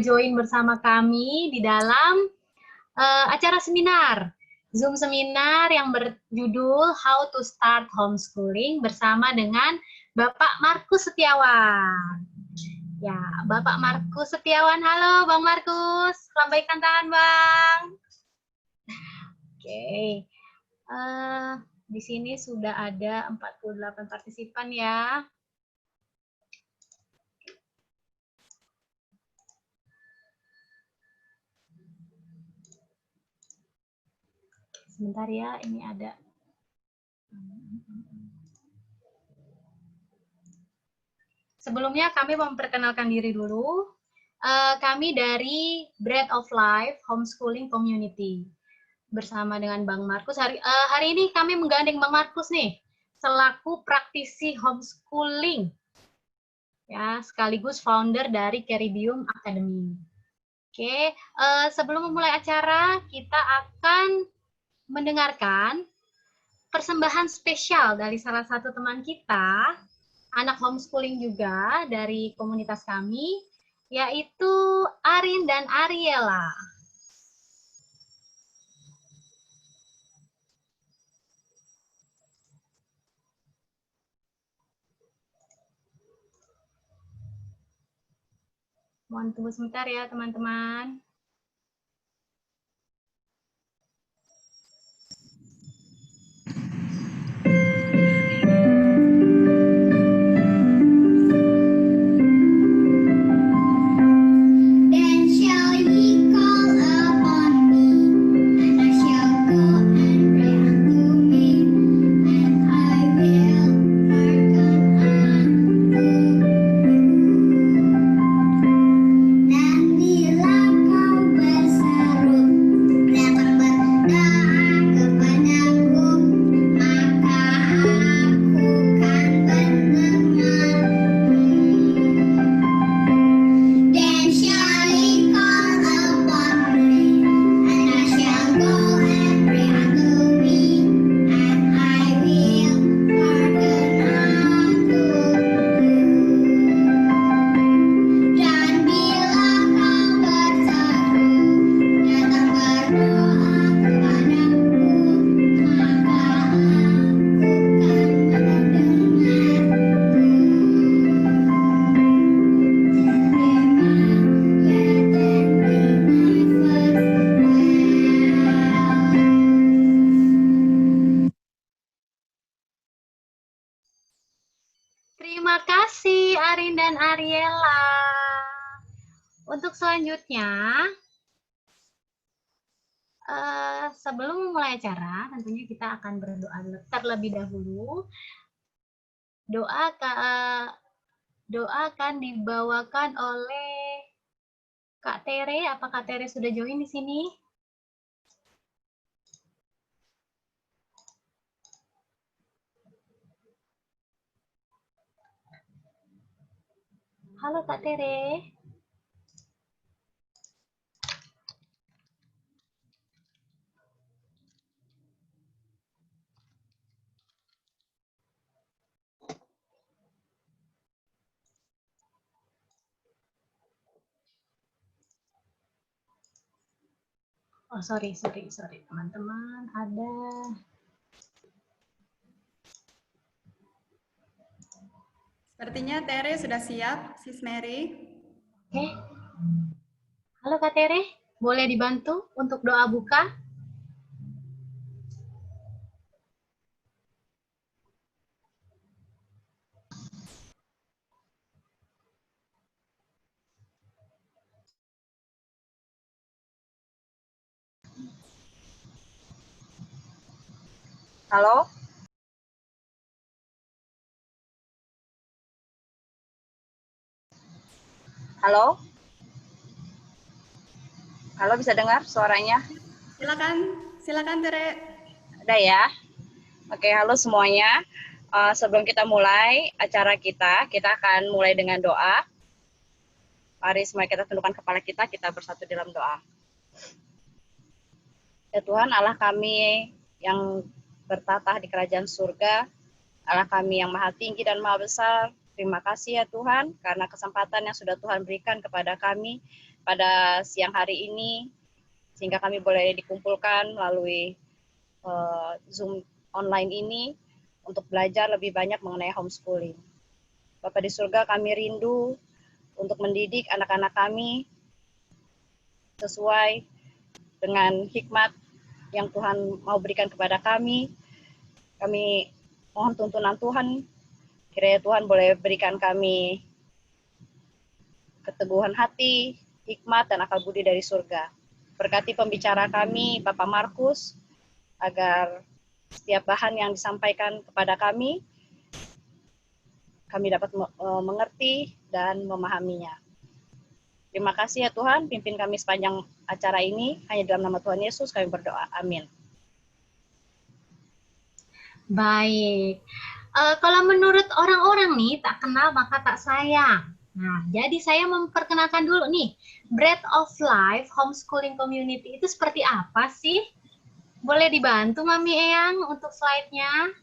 join bersama kami di dalam acara seminar, Zoom seminar yang berjudul How to Start Homeschooling bersama dengan Bapak Markus Setiawan. Ya, Bapak Markus Setiawan, halo Bang Markus, lambaikan tangan Bang. Oke, di sini sudah ada 48 partisipan ya. Sebentar ya, ini ada. Sebelumnya kami memperkenalkan diri dulu. Kami dari Bread of Life Homeschooling Community. Bersama dengan Bang Markus. Hari ini kami menggandeng Bang Markus nih, selaku praktisi homeschooling. Ya, sekaligus founder dari Caribium Academy. Oke, sebelum memulai acara, kita akan mendengarkan persembahan spesial dari salah satu teman kita, anak homeschooling juga dari komunitas kami, yaitu Arin dan Ariela. Mohon tunggu sebentar ya, teman-teman. Terima kasih Arin dan Ariela. Untuk selanjutnya, sebelum memulai acara, tentunya kita akan berdoa terlebih dahulu. Doa akan dibawakan oleh Kak Tere. Apa Kak Tere sudah join di sini? Halo Kak Tere. Oh, sorry teman-teman, ada sepertinya Tere sudah siap, Sis Mary. Oke. Halo Kak Tere, boleh dibantu untuk doa buka? Halo? Halo? Halo, bisa dengar suaranya? Silakan Tere. Udah ya? Oke, halo semuanya. Sebelum kita mulai acara kita akan mulai dengan doa. Mari semua kita tundukkan kepala kita bersatu dalam doa. Ya Tuhan, Allah kami yang bertatah di kerajaan surga, Allah kami yang maha tinggi dan maha besar, terima kasih ya Tuhan, karena kesempatan yang sudah Tuhan berikan kepada kami pada siang hari ini, sehingga kami boleh dikumpulkan melalui Zoom online ini untuk belajar lebih banyak mengenai homeschooling. Bapa di surga, kami rindu untuk mendidik anak-anak kami sesuai dengan hikmat yang Tuhan mau berikan kepada kami. Kami mohon tuntunan Tuhan, kiranya Tuhan boleh berikan kami keteguhan hati, hikmat, dan akal budi dari surga. Berkati pembicara kami, Bapak Markus, agar setiap bahan yang disampaikan kepada kami dapat mengerti dan memahaminya. Terima kasih ya Tuhan, pimpin kami sepanjang acara ini. Hanya dalam nama Tuhan Yesus kami berdoa. Amin. Baik. Kalau menurut orang-orang nih, tak kenal maka tak sayang. Nah, jadi saya memperkenalkan dulu nih, Bread of Life Homeschooling Community itu seperti apa sih? Boleh dibantu Mami Eyang untuk slide-nya?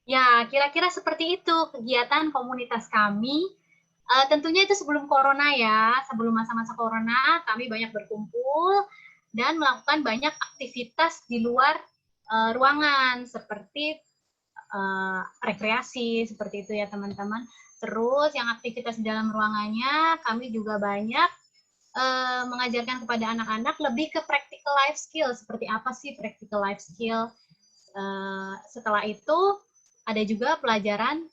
Ya, kira-kira seperti itu kegiatan komunitas kami. Tentunya itu sebelum corona ya, sebelum masa-masa corona kami banyak berkumpul dan melakukan banyak aktivitas di luar ruangan seperti rekreasi, seperti itu ya teman-teman. Terus yang aktivitas di dalam ruangannya kami juga banyak mengajarkan kepada anak-anak lebih ke practical life skill, seperti apa sih practical life skill. Setelah itu ada juga pelajaran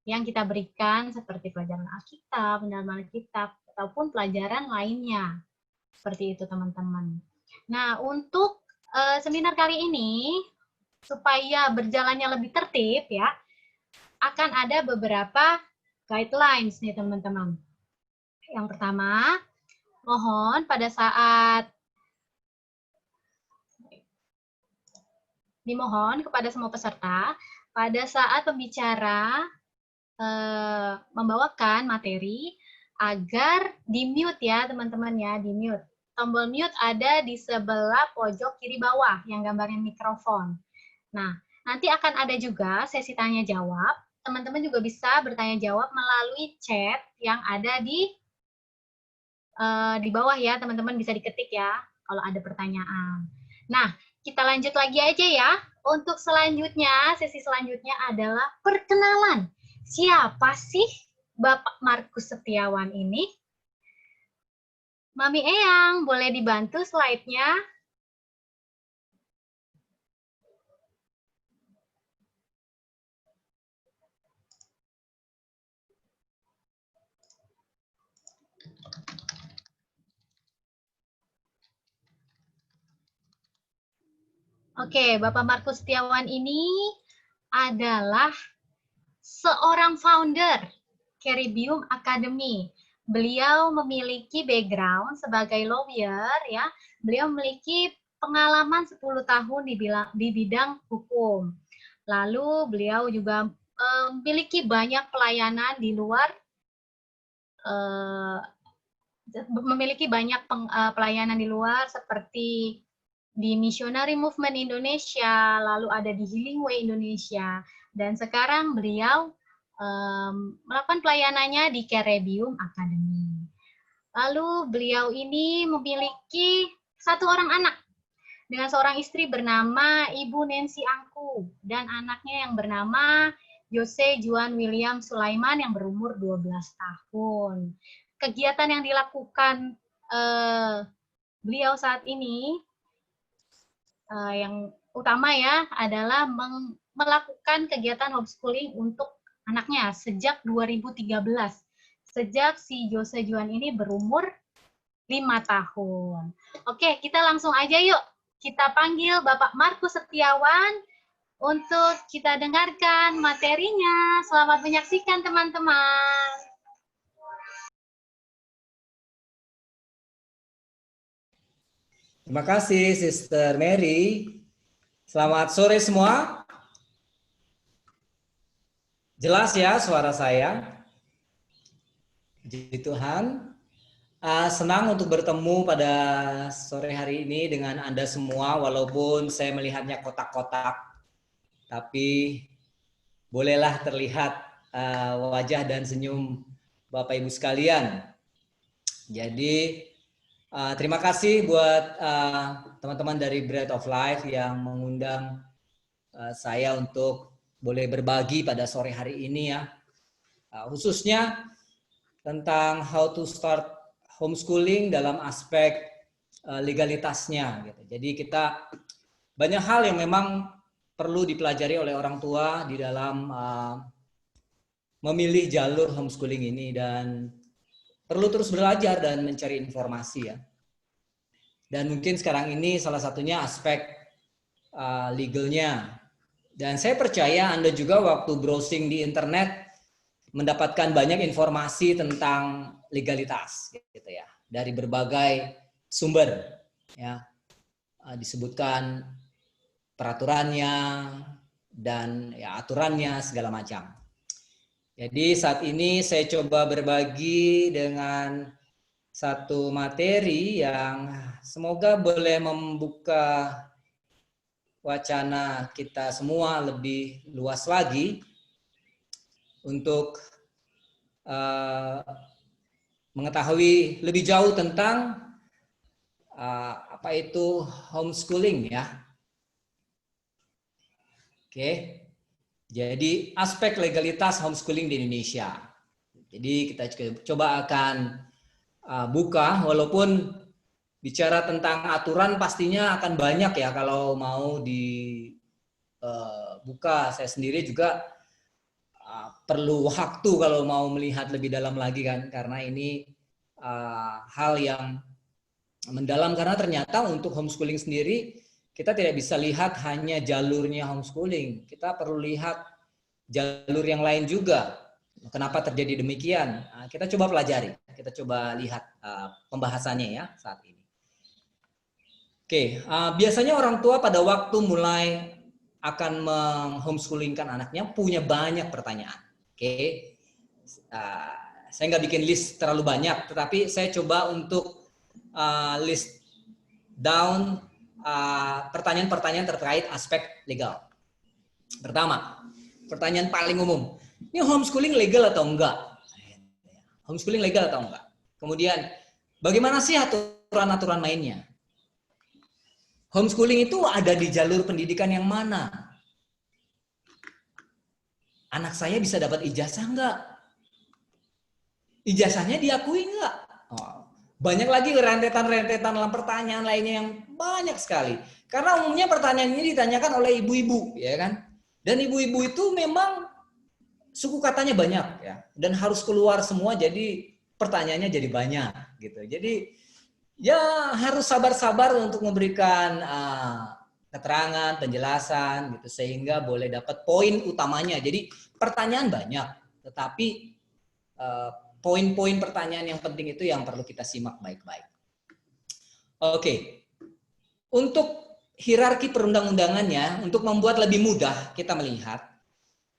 yang kita berikan seperti pelajaran Alkitab, pendalaman Alkitab, ataupun pelajaran lainnya. Seperti itu teman-teman. Nah, untuk seminar kali ini, supaya berjalannya lebih tertib ya, akan ada beberapa guidelines nih teman-teman. Yang pertama, mohon dimohon kepada semua peserta pada saat pembicara membawakan materi agar di-mute ya teman-teman ya, di-mute. Tombol mute ada di sebelah pojok kiri bawah yang gambarnya mikrofon. Nah, nanti akan ada juga sesi tanya jawab. Teman-teman juga bisa bertanya jawab melalui chat yang ada di bawah ya, teman-teman bisa diketik ya kalau ada pertanyaan. Nah, kita lanjut lagi aja ya. Untuk selanjutnya, sesi selanjutnya adalah perkenalan. Siapa sih Bapak Markus Setiawan ini? Mami Eyang, boleh dibantu slide-nya? Oke, Bapak Markus Setiawan ini adalah seorang founder Caribium Academy. Beliau memiliki background sebagai lawyer ya. Beliau memiliki pengalaman 10 tahun di bidang hukum. Lalu beliau juga memiliki banyak pelayanan di luar pelayanan di luar seperti di Missionary Movement Indonesia, lalu ada di Healing Way Indonesia, dan sekarang beliau melakukan pelayanannya di Caribium Academy. Lalu beliau ini memiliki satu orang anak dengan seorang istri bernama Ibu Nancy Angku dan anaknya yang bernama Jose Juan William Sulaiman yang berumur 12 tahun. Kegiatan yang dilakukan beliau saat ini yang utama ya adalah melakukan kegiatan homeschooling untuk anaknya sejak 2013. Sejak si Jose Juan ini berumur 5 tahun. Oke, kita langsung aja yuk. Kita panggil Bapak Markus Setiawan untuk kita dengarkan materinya. Selamat menyaksikan teman-teman. Terima kasih, Sister Mary. Selamat sore semua. Jelas ya suara saya? Puji Tuhan. Senang untuk bertemu pada sore hari ini dengan Anda semua, walaupun saya melihatnya kotak-kotak. Tapi bolehlah terlihat wajah dan senyum Bapak Ibu sekalian. Jadi terima kasih buat teman-teman dari Bread of Life yang mengundang saya untuk boleh berbagi pada sore hari ini ya. Khususnya tentang how to start homeschooling dalam aspek legalitasnya gitu. Jadi kita banyak hal yang memang perlu dipelajari oleh orang tua di dalam memilih jalur homeschooling ini, dan perlu terus belajar dan mencari informasi ya. Dan mungkin sekarang ini salah satunya aspek legalnya. Dan saya percaya Anda juga waktu browsing di internet mendapatkan banyak informasi tentang legalitas gitu ya. Dari berbagai sumber ya. Disebutkan peraturannya dan ya aturannya segala macam. Jadi saat ini saya coba berbagi dengan satu materi yang semoga boleh membuka wacana kita semua lebih luas lagi untuk mengetahui lebih jauh tentang apa itu homeschooling ya. Oke. Jadi aspek legalitas homeschooling di Indonesia. Jadi kita coba akan buka, walaupun bicara tentang aturan pastinya akan banyak ya kalau mau dibuka. Saya sendiri juga perlu waktu kalau mau melihat lebih dalam lagi kan, karena ini hal yang mendalam, karena ternyata untuk homeschooling sendiri kita tidak bisa lihat hanya jalurnya homeschooling. Kita perlu lihat jalur yang lain juga. Kenapa terjadi demikian? Kita coba pelajari, kita coba lihat pembahasannya ya saat ini. Oke, biasanya orang tua pada waktu mulai akan menghomeschoolingkan anaknya punya banyak pertanyaan. Oke, saya nggak bikin list terlalu banyak, tetapi saya coba untuk list down pertanyaan-pertanyaan terkait aspek legal. Pertama, pertanyaan paling umum, ini homeschooling legal atau enggak? Homeschooling legal atau enggak? Kemudian, bagaimana sih aturan-aturan mainnya? Homeschooling itu ada di jalur pendidikan yang mana? Anak saya bisa dapat ijazah enggak? Ijazahnya diakui enggak? Banyak lagi rentetan-rentetan dalam pertanyaan lainnya yang banyak sekali. Karena umumnya pertanyaan ini ditanyakan oleh ibu-ibu, ya kan? Dan ibu-ibu itu memang suku katanya banyak ya, dan harus keluar semua, jadi pertanyaannya jadi banyak gitu. Jadi ya harus sabar-sabar untuk memberikan keterangan, penjelasan gitu, sehingga boleh dapat poin utamanya. Jadi pertanyaan banyak, tetapi poin-poin pertanyaan yang penting itu yang perlu kita simak baik-baik. Oke, untuk hierarki perundang-undangannya, untuk membuat lebih mudah kita melihat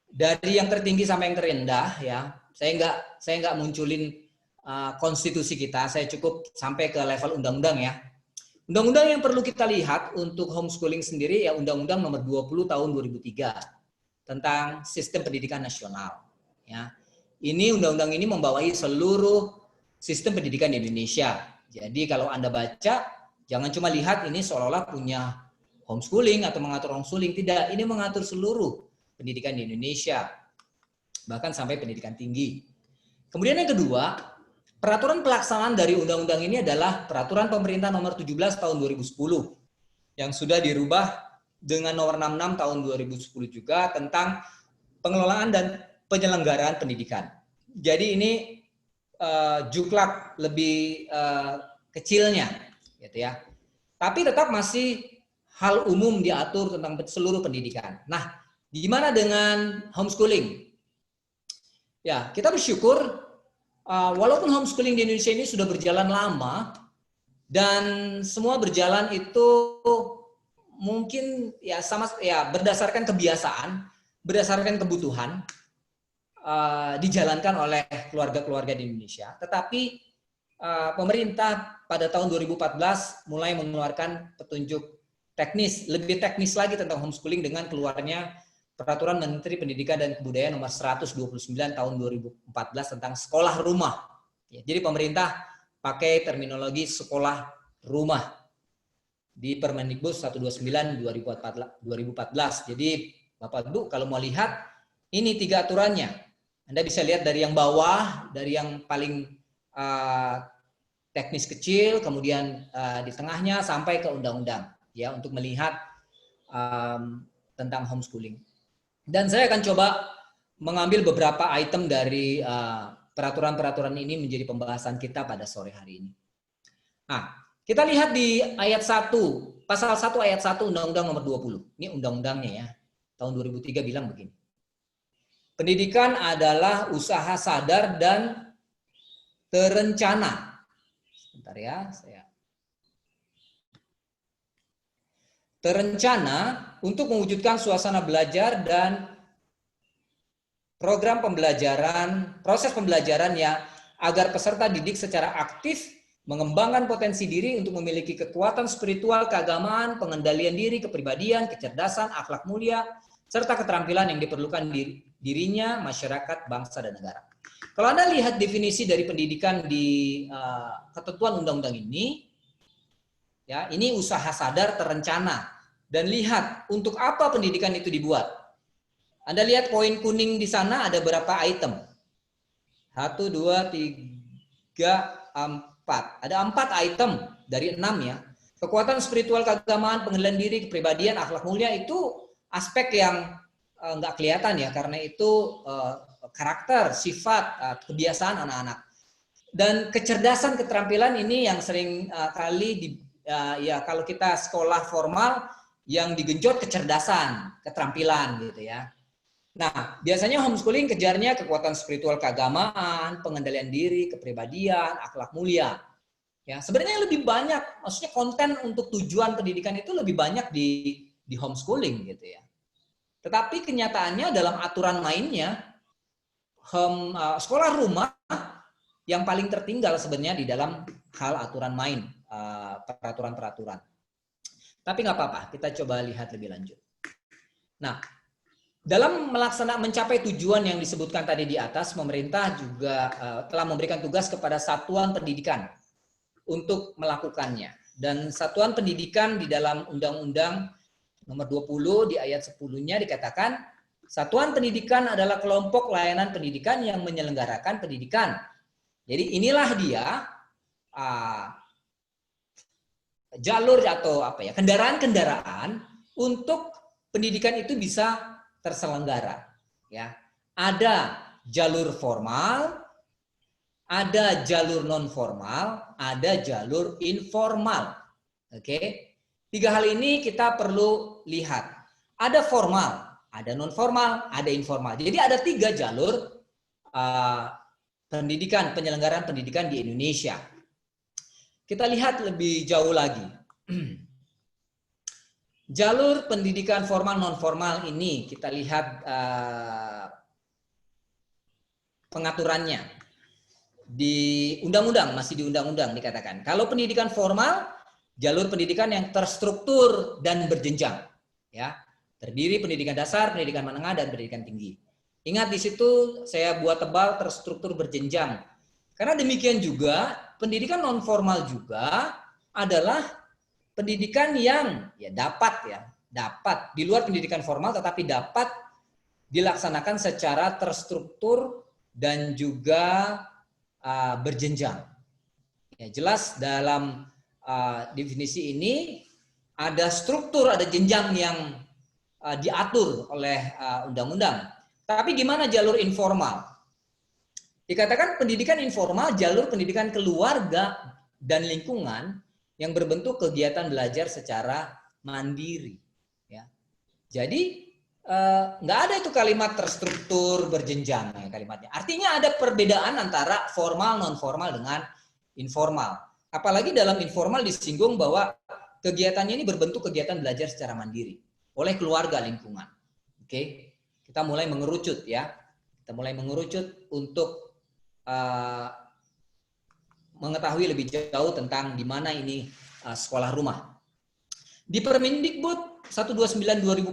dari yang tertinggi sampai yang terendah ya. Saya nggak munculin konstitusi kita, saya cukup sampai ke level undang-undang ya. Undang-undang yang perlu kita lihat untuk homeschooling sendiri ya Undang-Undang Nomor 20 Tahun 2003 tentang Sistem Pendidikan Nasional ya. Ini undang-undang ini membawahi seluruh sistem pendidikan di Indonesia. Jadi kalau Anda baca, jangan cuma lihat ini seolah-olah punya homeschooling atau mengatur homeschooling. Tidak, ini mengatur seluruh pendidikan di Indonesia, bahkan sampai pendidikan tinggi. Kemudian yang kedua, peraturan pelaksanaan dari undang-undang ini adalah Peraturan Pemerintah Nomor 17 Tahun 2010 yang sudah dirubah dengan Nomor 66 Tahun 2010 juga tentang pengelolaan dan penyelenggaraan pendidikan. Jadi ini juklak lebih kecilnya, gitu ya. Tapi tetap masih hal umum diatur tentang seluruh pendidikan. Nah, gimana dengan homeschooling? Ya, kita bersyukur walaupun homeschooling di Indonesia ini sudah berjalan lama dan semua berjalan itu mungkin ya sama ya berdasarkan kebiasaan, berdasarkan kebutuhan dijalankan oleh keluarga-keluarga di Indonesia. Tetapi pemerintah pada tahun 2014 mulai mengeluarkan petunjuk teknis, lebih teknis lagi tentang homeschooling dengan keluarnya Peraturan Menteri Pendidikan dan Kebudayaan Nomor 129 Tahun 2014 tentang sekolah rumah. Ya, jadi pemerintah pakai terminologi sekolah rumah di Permendikbud 129 2014. Jadi Bapak Ibu kalau mau lihat ini 3 aturannya. Anda bisa lihat dari yang bawah, dari yang paling teknis kecil, kemudian di tengahnya sampai ke undang-undang ya untuk melihat tentang homeschooling. Dan saya akan coba mengambil beberapa item dari peraturan-peraturan ini menjadi pembahasan kita pada sore hari ini. Nah, kita lihat di ayat 1, pasal 1 ayat 1 Undang-Undang Nomor 20. Ini undang-undangnya ya. Tahun 2003 bilang begini. Pendidikan adalah usaha sadar dan terencana. Sebentar ya, saya. Terencana untuk mewujudkan suasana belajar dan program pembelajaran, proses pembelajaran yang agar peserta didik secara aktif mengembangkan potensi diri untuk memiliki kekuatan spiritual, keagamaan, pengendalian diri, kepribadian, kecerdasan, akhlak mulia, serta keterampilan yang diperlukan dirinya, masyarakat, bangsa, dan negara. Kalau Anda lihat definisi dari pendidikan di ketentuan undang-undang ini, ya, ini usaha sadar terencana. Dan lihat untuk apa pendidikan itu dibuat. Anda lihat poin kuning di sana ada berapa item? 1, 2, 3, 4. Ada 4 item dari 6 ya. Kekuatan spiritual, keagamaan, pengendalian diri, kepribadian, akhlak mulia itu aspek yang nggak kelihatan ya, karena itu karakter, sifat, kebiasaan anak-anak. Dan kecerdasan, keterampilan ini yang sering kali ya kalau kita sekolah formal yang digenjot kecerdasan, keterampilan gitu ya. Nah, biasanya homeschooling kejarnya kekuatan spiritual keagamaan, pengendalian diri, kepribadian, akhlak mulia. Ya, sebenarnya lebih banyak, maksudnya konten untuk tujuan pendidikan itu lebih banyak di homeschooling gitu ya. Tetapi kenyataannya dalam aturan mainnya, sekolah rumah yang paling tertinggal sebenarnya di dalam hal aturan main, peraturan-peraturan. Tapi nggak apa-apa, kita coba lihat lebih lanjut. Nah, dalam mencapai tujuan yang disebutkan tadi di atas, pemerintah juga telah memberikan tugas kepada satuan pendidikan untuk melakukannya. Dan satuan pendidikan di dalam Undang-Undang nomor 20 di ayat 10-nya dikatakan, satuan pendidikan adalah kelompok layanan pendidikan yang menyelenggarakan pendidikan. Jadi inilah dia jalur atau kendaraan-kendaraan untuk pendidikan itu bisa terselenggara. Ya, ada jalur formal, ada jalur non formal, ada jalur informal. Oke. 3 hal ini kita perlu lihat. Ada formal, ada non formal, ada informal. Jadi ada 3 jalur pendidikan, penyelenggaraan pendidikan di Indonesia. Kita lihat lebih jauh lagi. Jalur pendidikan formal non formal ini kita lihat pengaturannya di undang-undang, masih di undang-undang dikatakan. Kalau pendidikan formal, jalur pendidikan yang terstruktur dan berjenjang, ya, terdiri pendidikan dasar, pendidikan menengah, dan pendidikan tinggi. Ingat di situ saya buat tebal terstruktur berjenjang. Karena demikian juga pendidikan non formal juga adalah pendidikan yang dapat di luar pendidikan formal, tetapi dapat dilaksanakan secara terstruktur dan juga berjenjang. Ya, jelas dalam definisi ini ada struktur, ada jenjang yang diatur oleh undang-undang. Tapi gimana jalur informal? Dikatakan pendidikan informal, jalur pendidikan keluarga dan lingkungan yang berbentuk kegiatan belajar secara mandiri. Ya. Jadi nggak ada itu kalimat terstruktur berjenjang ya kalimatnya. Artinya ada perbedaan antara formal, non formal dengan informal. Apalagi dalam informal disinggung bahwa kegiatannya ini berbentuk kegiatan belajar secara mandiri oleh keluarga lingkungan. Oke, kita mulai mengerucut ya. Kita mulai mengerucut untuk mengetahui lebih jauh tentang di mana ini sekolah rumah. Di Permendikbud 129/2014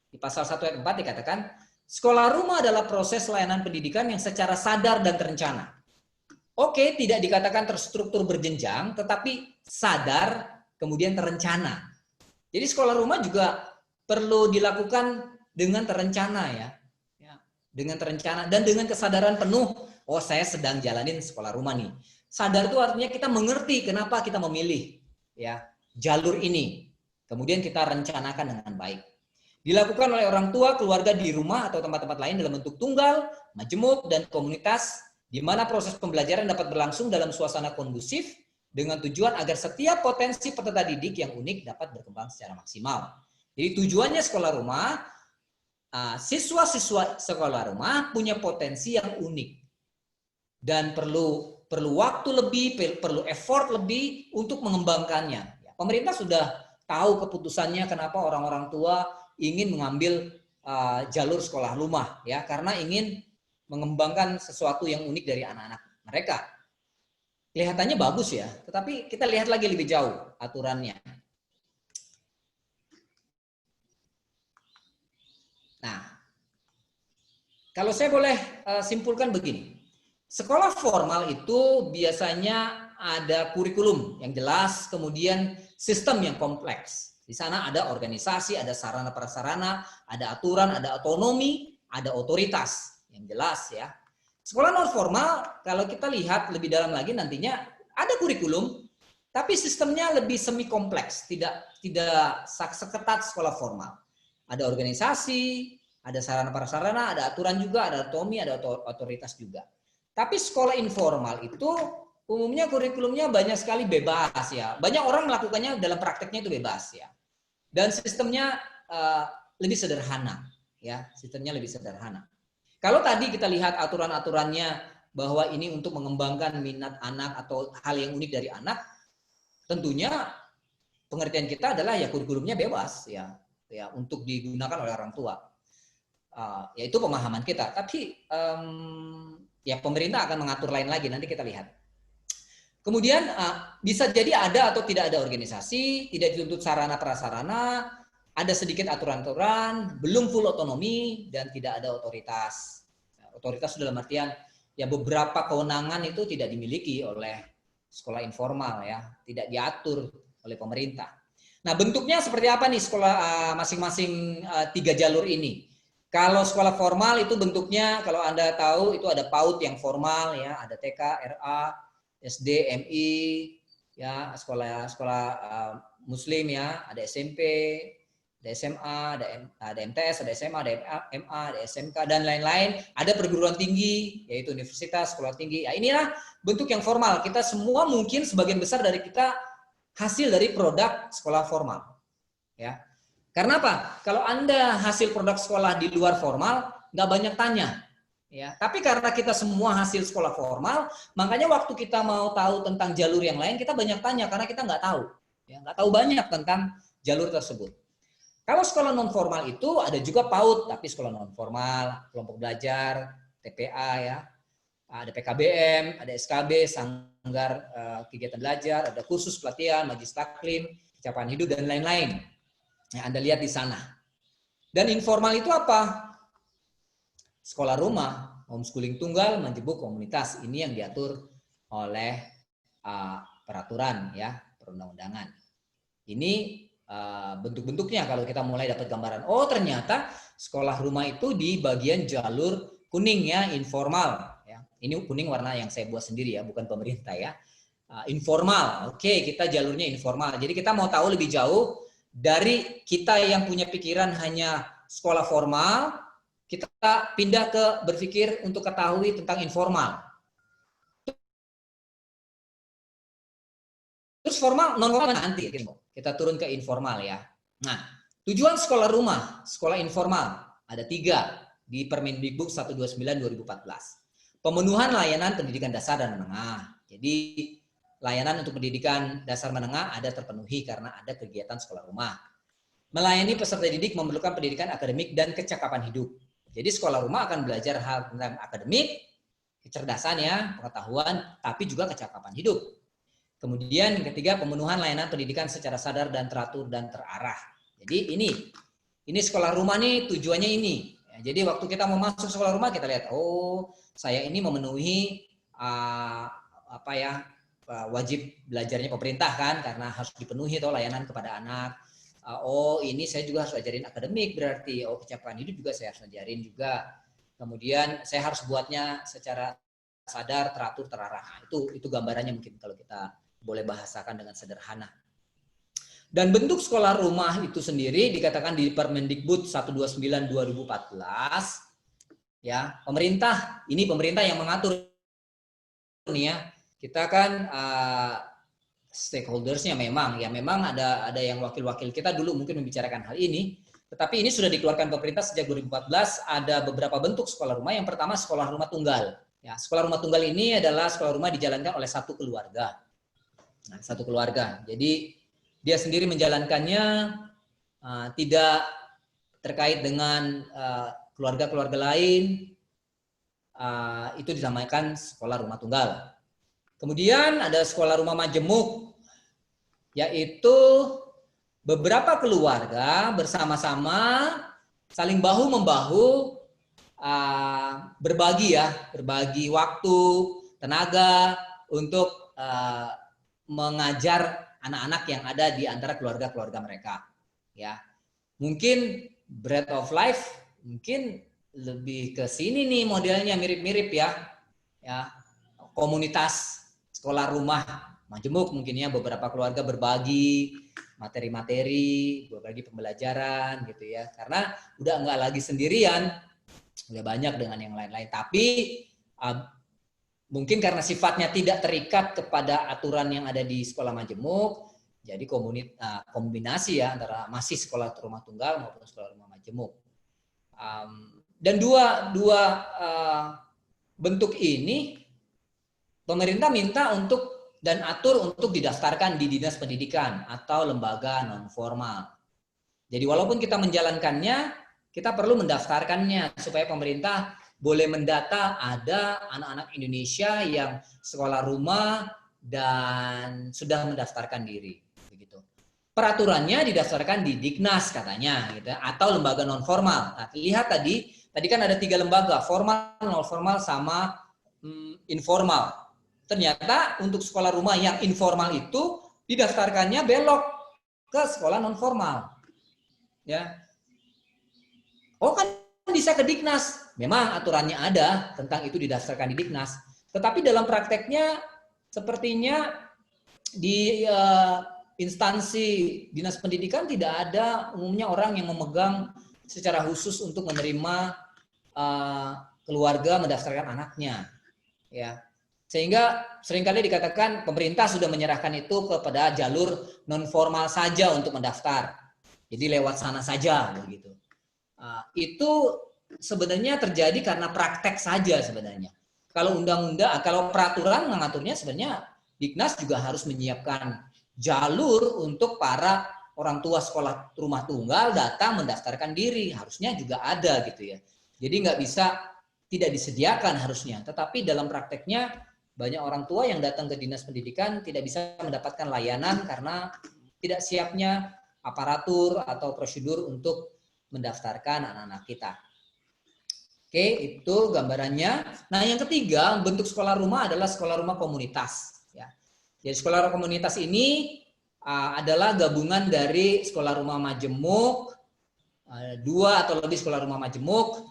di pasal 1 ayat 4 dikatakan sekolah rumah adalah proses layanan pendidikan yang secara sadar dan terencana. Oke, tidak dikatakan terstruktur berjenjang, tetapi sadar, kemudian terencana. Jadi sekolah rumah juga perlu dilakukan dengan terencana ya. Dengan terencana dan dengan kesadaran penuh, oh saya sedang jalanin sekolah rumah nih. Sadar itu artinya kita mengerti kenapa kita memilih ya jalur ini. Kemudian kita rencanakan dengan baik. Dilakukan oleh orang tua, keluarga di rumah atau tempat-tempat lain dalam bentuk tunggal, majemuk, dan komunitas di mana proses pembelajaran dapat berlangsung dalam suasana kondusif dengan tujuan agar setiap potensi peserta didik yang unik dapat berkembang secara maksimal. Jadi tujuannya sekolah rumah, siswa-siswa sekolah rumah punya potensi yang unik dan perlu waktu lebih, perlu effort lebih untuk mengembangkannya. Pemerintah sudah tahu keputusannya kenapa orang-orang tua ingin mengambil jalur sekolah rumah ya, karena ingin mengembangkan sesuatu yang unik dari anak-anak mereka. Kelihatannya bagus ya, tetapi kita lihat lagi lebih jauh aturannya. Nah, kalau saya boleh simpulkan begini. Sekolah formal itu biasanya ada kurikulum yang jelas, kemudian sistem yang kompleks. Di sana ada organisasi, ada sarana prasarana, ada aturan, ada otonomi, ada otoritas yang jelas ya. Sekolah non formal kalau kita lihat lebih dalam lagi nantinya ada kurikulum, tapi sistemnya lebih semi kompleks, tidak seketat sekolah formal. Ada organisasi, ada sarana prasarana, ada aturan juga, ada otonomi, ada otoritas juga. Tapi sekolah informal itu umumnya kurikulumnya banyak sekali bebas ya. Banyak orang melakukannya dalam prakteknya itu bebas ya. Dan sistemnya lebih sederhana ya, sistemnya lebih sederhana. Kalau tadi kita lihat aturan-aturannya bahwa ini untuk mengembangkan minat anak atau hal yang unik dari anak, tentunya pengertian kita adalah ya kurikulumnya bebas ya untuk digunakan oleh orang tua. Yaitu pemahaman kita. Tapi ya pemerintah akan mengatur lain lagi, nanti kita lihat. Kemudian bisa jadi ada atau tidak ada organisasi, tidak dituntut sarana prasarana, ada sedikit aturan-aturan, belum full otonomi, dan tidak ada otoritas. Otoritas dalam artian ya beberapa kewenangan itu tidak dimiliki oleh sekolah informal ya, tidak diatur oleh pemerintah. Nah, bentuknya seperti apa nih sekolah masing-masing 3 jalur ini? Kalau sekolah formal itu bentuknya kalau Anda tahu itu ada PAUD yang formal ya, ada TK, RA, SD, MI, ya sekolah Muslim ya, ada SMP, ada SMA, ada MTS, ada SMA, ada MA, ada SMK dan lain-lain. Ada perguruan tinggi yaitu universitas, sekolah tinggi. Ya inilah bentuk yang formal. Kita semua mungkin sebagian besar dari kita hasil dari produk sekolah formal. Ya. Karena apa? Kalau Anda hasil produk sekolah di luar formal, nggak banyak tanya. Ya, tapi karena kita semua hasil sekolah formal, makanya waktu kita mau tahu tentang jalur yang lain, kita banyak tanya karena kita nggak tahu. Ya, nggak tahu banyak tentang jalur tersebut. Kalau sekolah non formal itu ada juga PAUD, tapi sekolah non formal, kelompok belajar, TPA ya, ada PKBM, ada SKB, sanggar kegiatan belajar, ada kursus pelatihan, majelis taklim, pencapaian hidup dan lain-lain. Yang Anda lihat di sana. Dan informal itu apa? Sekolah rumah, homeschooling tunggal, menjebuk komunitas. Ini yang diatur oleh peraturan ya, perundang-undangan. Ini bentuk-bentuknya kalau kita mulai dapat gambaran. Oh, ternyata sekolah rumah itu di bagian jalur kuning ya, informal ya. Ini kuning warna yang saya buat sendiri ya, bukan pemerintah ya. Informal. Oke, kita jalurnya informal. Jadi kita mau tahu lebih jauh dari kita yang punya pikiran hanya sekolah formal, kita pindah ke berpikir untuk ketahui tentang informal. Terus formal, non formal nanti kita turun ke informal ya. Nah, tujuan sekolah rumah, sekolah informal ada 3 di Permendikbud 129/2014. Pemenuhan layanan pendidikan dasar dan menengah. Jadi layanan untuk pendidikan dasar menengah ada terpenuhi karena ada kegiatan sekolah rumah. Melayani peserta didik memerlukan pendidikan akademik dan kecakapan hidup. Jadi sekolah rumah akan belajar hal tentang akademik, kecerdasan ya, pengetahuan, tapi juga kecakapan hidup. Kemudian yang ketiga, pemenuhan layanan pendidikan secara sadar dan teratur dan terarah. Jadi ini sekolah rumah nih tujuannya ini. Ya, jadi waktu kita mau masuk sekolah rumah kita lihat, oh saya ini memenuhi wajib belajarnya pemerintah kan, karena harus dipenuhi tuh layanan kepada anak. Oh ini saya juga harus ajarin akademik berarti, oh kecakapan hidup juga saya harus ajarin juga. Kemudian saya harus buatnya secara sadar, teratur, terarah. Itu gambarannya mungkin kalau kita boleh bahasakan dengan sederhana. Dan bentuk sekolah rumah itu sendiri dikatakan di Permendikbud 129/2014 ya, pemerintah yang mengatur nih ya. Kita kan stakeholdersnya memang ada yang wakil-wakil kita dulu mungkin membicarakan hal ini, tetapi ini sudah dikeluarkan pemerintah sejak 2014. Ada beberapa bentuk sekolah rumah. Yang pertama sekolah rumah tunggal. Ya, sekolah rumah tunggal ini adalah sekolah rumah dijalankan oleh satu keluarga. Nah, satu keluarga. Jadi dia sendiri menjalankannya tidak terkait dengan keluarga-keluarga lain. Itu dinamakan sekolah rumah tunggal. Kemudian ada sekolah rumah majemuk, yaitu beberapa keluarga bersama-sama saling bahu-membahu berbagi waktu, tenaga untuk mengajar anak-anak yang ada di antara keluarga-keluarga mereka. Ya, mungkin Bread of Life mungkin lebih ke sini nih modelnya mirip-mirip ya, komunitas sekolah rumah majemuk mungkin ya, beberapa keluarga berbagi materi-materi, berbagi pembelajaran gitu ya, karena udah nggak lagi sendirian, udah banyak dengan yang lain-lain. Tapi mungkin karena sifatnya tidak terikat kepada aturan yang ada di sekolah majemuk, jadi kombinasi ya antara masih sekolah rumah tunggal maupun sekolah rumah majemuk. Dan dua bentuk ini pemerintah minta untuk dan atur untuk didaftarkan di dinas pendidikan atau lembaga non formal. Jadi walaupun kita menjalankannya, kita perlu mendaftarkannya supaya pemerintah boleh mendata ada anak-anak Indonesia yang sekolah rumah dan sudah mendaftarkan diri. Begitu. Peraturannya didaftarkan di Diknas katanya, gitu, atau lembaga non formal. Nah, lihat tadi kan ada 3 lembaga, formal, non formal, sama informal. Ternyata untuk sekolah rumah yang informal itu didaftarkannya belok ke sekolah non formal. Ya. Oh kan bisa ke Diknas. Memang aturannya ada tentang itu didaftarkan di Diknas. Tetapi dalam prakteknya sepertinya di instansi dinas pendidikan tidak ada umumnya orang yang memegang secara khusus untuk menerima keluarga mendaftarkan anaknya. Ya. Sehingga seringkali dikatakan pemerintah sudah menyerahkan itu kepada jalur non formal saja untuk mendaftar. Jadi lewat sana saja begitu. Itu sebenarnya terjadi karena praktek saja sebenarnya. Kalau kalau peraturan mengaturnya sebenarnya Diknas juga harus menyiapkan jalur untuk para orang tua sekolah rumah tunggal datang mendaftarkan diri. Harusnya juga ada gitu ya. Jadi nggak bisa tidak disediakan harusnya. Tetapi dalam prakteknya banyak orang tua yang datang ke dinas pendidikan tidak bisa mendapatkan layanan karena tidak siapnya aparatur atau prosedur untuk mendaftarkan anak-anak kita. Oke, itu gambarannya. Nah, yang ketiga, bentuk sekolah rumah adalah sekolah rumah komunitas. Ya. Jadi sekolah rumah komunitas ini adalah gabungan dari sekolah rumah majemuk, 2 atau lebih sekolah rumah majemuk,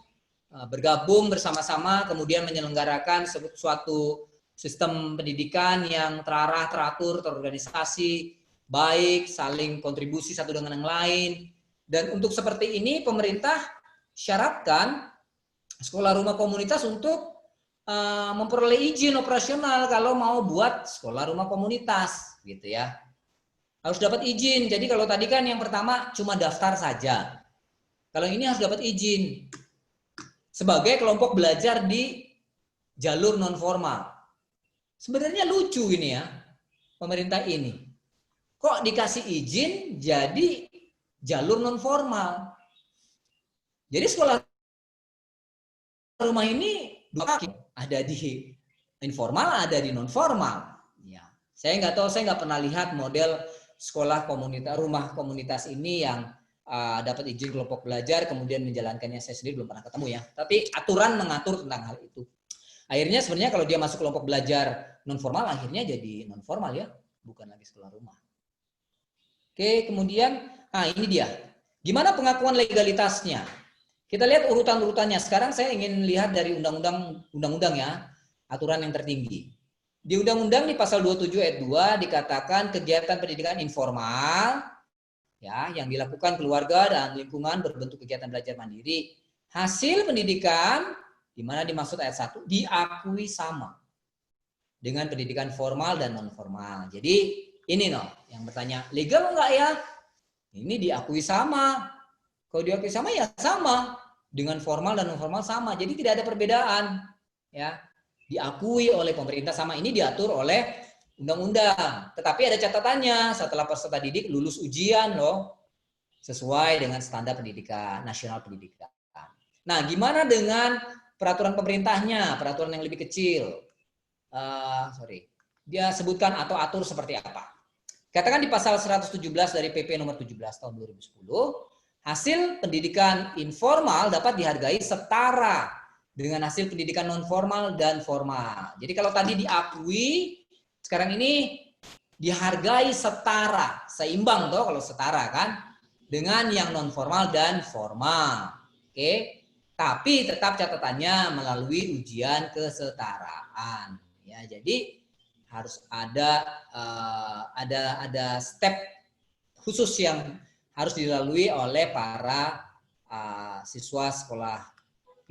bergabung bersama-sama, kemudian menyelenggarakan suatu sistem pendidikan yang terarah, teratur, terorganisasi, baik, saling kontribusi satu dengan yang lain. Dan untuk seperti ini pemerintah syaratkan sekolah rumah komunitas untuk memperoleh izin operasional kalau mau buat sekolah rumah komunitas, gitu ya. Harus dapat izin. Jadi kalau tadi kan yang pertama cuma daftar saja. Kalau ini harus dapat izin sebagai kelompok belajar di jalur non formal. Sebenarnya lucu ini ya, pemerintah ini. Kok dikasih izin jadi jalur non formal? Jadi sekolah rumah ini ada di informal, ada di non formal. Ya, saya nggak tahu, saya nggak pernah lihat model sekolah komunitas, rumah komunitas ini yang dapat izin kelompok belajar kemudian menjalankannya. Saya sendiri belum pernah ketemu ya. Tapi aturan mengatur tentang hal itu. Akhirnya sebenarnya kalau dia masuk kelompok belajar non formal, akhirnya jadi non formal ya, bukan lagi sekolah rumah. Oke, kemudian, ini dia. Gimana pengakuan legalitasnya? Kita lihat urutan-urutannya. Sekarang saya ingin lihat dari undang-undang ya, aturan yang tertinggi. Di undang-undang di pasal 27 ayat 2 dikatakan kegiatan pendidikan informal ya yang dilakukan keluarga dan lingkungan berbentuk kegiatan belajar mandiri. Hasil pendidikan di mana dimaksud ayat 1 diakui sama dengan pendidikan formal dan non formal. Jadi ini yang bertanya, legal enggak ya? Ini diakui sama. Kalau diakui sama ya sama dengan formal dan non formal sama. Jadi tidak ada perbedaan ya. Diakui oleh pemerintah sama, ini diatur oleh undang-undang. Tetapi ada catatannya, setelah peserta didik lulus ujian sesuai dengan standar pendidikan nasional pendidikan. Nah, gimana dengan peraturan pemerintahnya, peraturan yang lebih kecil? Dia sebutkan atau atur seperti apa? Katakan di pasal 117 dari PP nomor 17 tahun 2010, hasil pendidikan informal dapat dihargai setara dengan hasil pendidikan non formal dan formal. Jadi kalau tadi diakui, sekarang ini dihargai setara, seimbang kalau setara kan dengan yang non formal dan formal. Oke. Tapi tetap catatannya melalui ujian kesetaraan. Ya, jadi harus ada step khusus yang harus dilalui oleh para siswa sekolah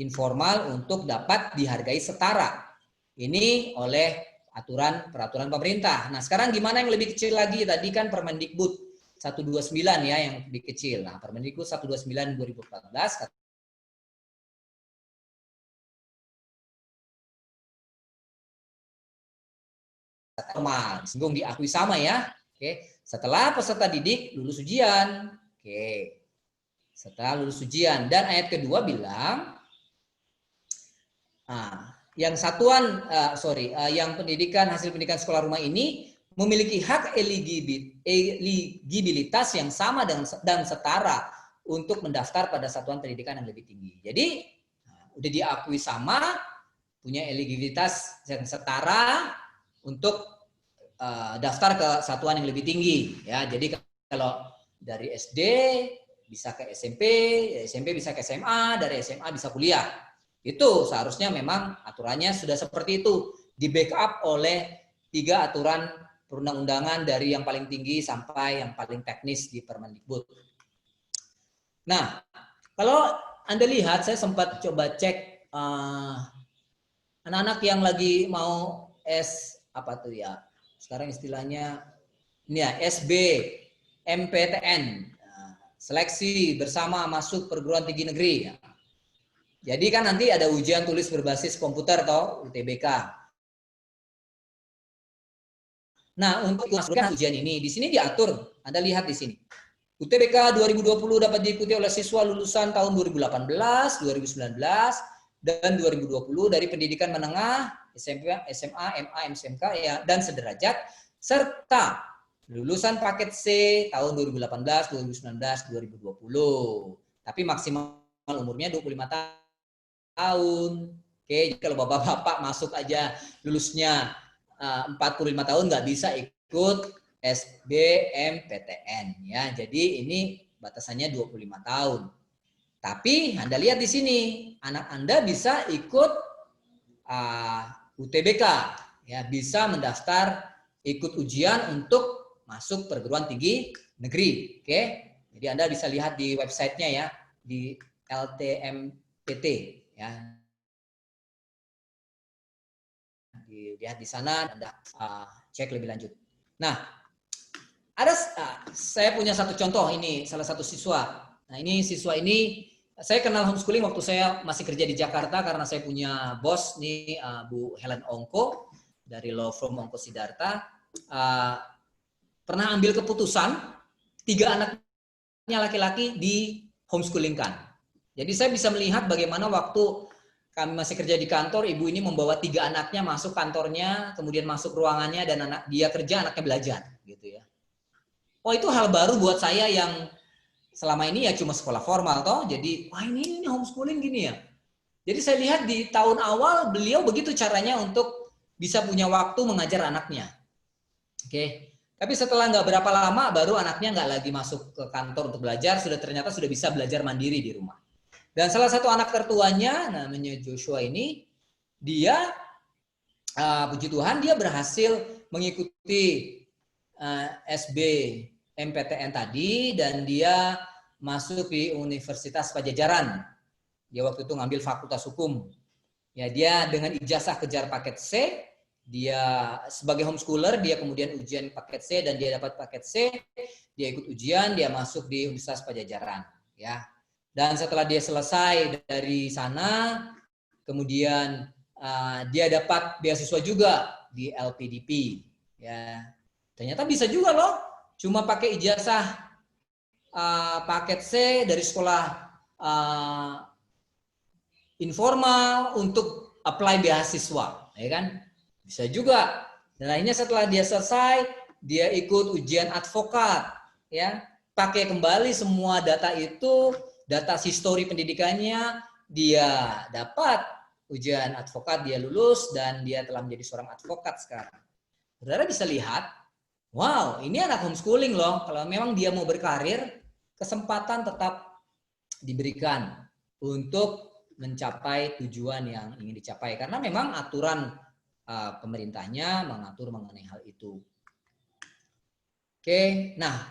informal untuk dapat dihargai setara. Ini oleh peraturan pemerintah. Nah, sekarang gimana yang lebih kecil lagi? Tadi kan Permendikbud 129 ya yang lebih kecil. Nah, Permendikbud 129 2014 formal, disinggung diakui sama ya. Oke, setelah peserta didik lulus ujian. Oke. Setelah lulus ujian, dan ayat kedua bilang yang yang pendidikan hasil pendidikan sekolah rumah ini memiliki hak eligibilitas yang sama dan setara untuk mendaftar pada satuan pendidikan yang lebih tinggi. Jadi udah diakui sama, punya eligibilitas yang setara untuk daftar ke satuan yang lebih tinggi. Ya, jadi kalau dari SD bisa ke SMP, SMP bisa ke SMA, dari SMA bisa kuliah. Itu seharusnya memang aturannya sudah seperti itu, di backup oleh 3 aturan perundang-undangan dari yang paling tinggi sampai yang paling teknis di Permendikbud. Nah, kalau Anda lihat, saya sempat coba cek anak-anak yang lagi mau sekarang istilahnya ini ya, SBMPTN, seleksi bersama masuk perguruan tinggi negeri. Jadi kan nanti ada ujian tulis berbasis komputer atau UTBK. Nah, untuk masukkan ujian ini, di sini diatur, Anda lihat di sini. UTBK 2020 dapat diikuti oleh siswa lulusan tahun 2018, 2019, dan 2020 dari pendidikan menengah, SMP, SMA, MA, MSMK ya, dan sederajat, serta lulusan paket C tahun 2018, 2019, 2020. Tapi maksimal umurnya 25 tahun. Oke, jadi kalau bapak-bapak masuk aja lulusnya 45 tahun nggak bisa ikut SBMPTN ya. Jadi ini batasannya 25 tahun. Tapi Anda lihat di sini, anak Anda bisa ikut UTBK ya, bisa mendaftar ikut ujian untuk masuk perguruan tinggi negeri. Oke. Jadi Anda bisa lihat di websitenya ya, di LTMPT ya. Dilihat di sana, Anda cek lebih lanjut. Nah, saya punya satu contoh, ini salah satu siswa. Nah, ini siswa ini saya kenal homeschooling waktu saya masih kerja di Jakarta karena saya punya bos nih, Bu Helen Ongko dari Law Firm Ongko Siddharta. Pernah ambil keputusan 3 anaknya laki-laki di homeschoolingkan. Jadi saya bisa melihat bagaimana waktu kami masih kerja di kantor, ibu ini membawa 3 anaknya masuk kantornya, kemudian masuk ruangannya, dan dia kerja, anaknya belajar, gitu ya. Oh, itu hal baru buat saya yang selama ini ya cuma sekolah formal toh. Jadi, wah ini homeschooling gini ya. Jadi saya lihat di tahun awal beliau begitu caranya untuk bisa punya waktu mengajar anaknya. Oke. Tapi setelah nggak berapa lama baru anaknya nggak lagi masuk ke kantor untuk belajar, ternyata sudah bisa belajar mandiri di rumah. Dan salah satu anak tertuanya namanya Joshua ini, dia puji Tuhan dia berhasil mengikuti SBMPTN tadi, dan dia masuk di Universitas Pajajaran. Dia waktu itu ngambil Fakultas Hukum. Ya, dia dengan ijazah kejar paket C, dia sebagai homeschooler, dia kemudian ujian paket C dan dia dapat paket C, dia ikut ujian, dia masuk di Universitas Pajajaran, ya. Dan setelah dia selesai dari sana, kemudian dia dapat beasiswa juga di LPDP. Ya, ternyata bisa juga loh, cuma pakai ijazah paket C dari sekolah informal untuk apply beasiswa, ya kan? Bisa juga. Dan akhirnya setelah dia selesai, dia ikut ujian advokat, ya, pakai kembali semua data itu. Data histori pendidikannya, dia dapat ujian advokat, dia lulus, dan dia telah menjadi seorang advokat sekarang. Saudara bisa lihat, wow, ini anak homeschooling loh. Kalau memang dia mau berkarir, kesempatan tetap diberikan untuk mencapai tujuan yang ingin dicapai. Karena memang aturan pemerintahnya mengatur mengenai hal itu. Oke, nah,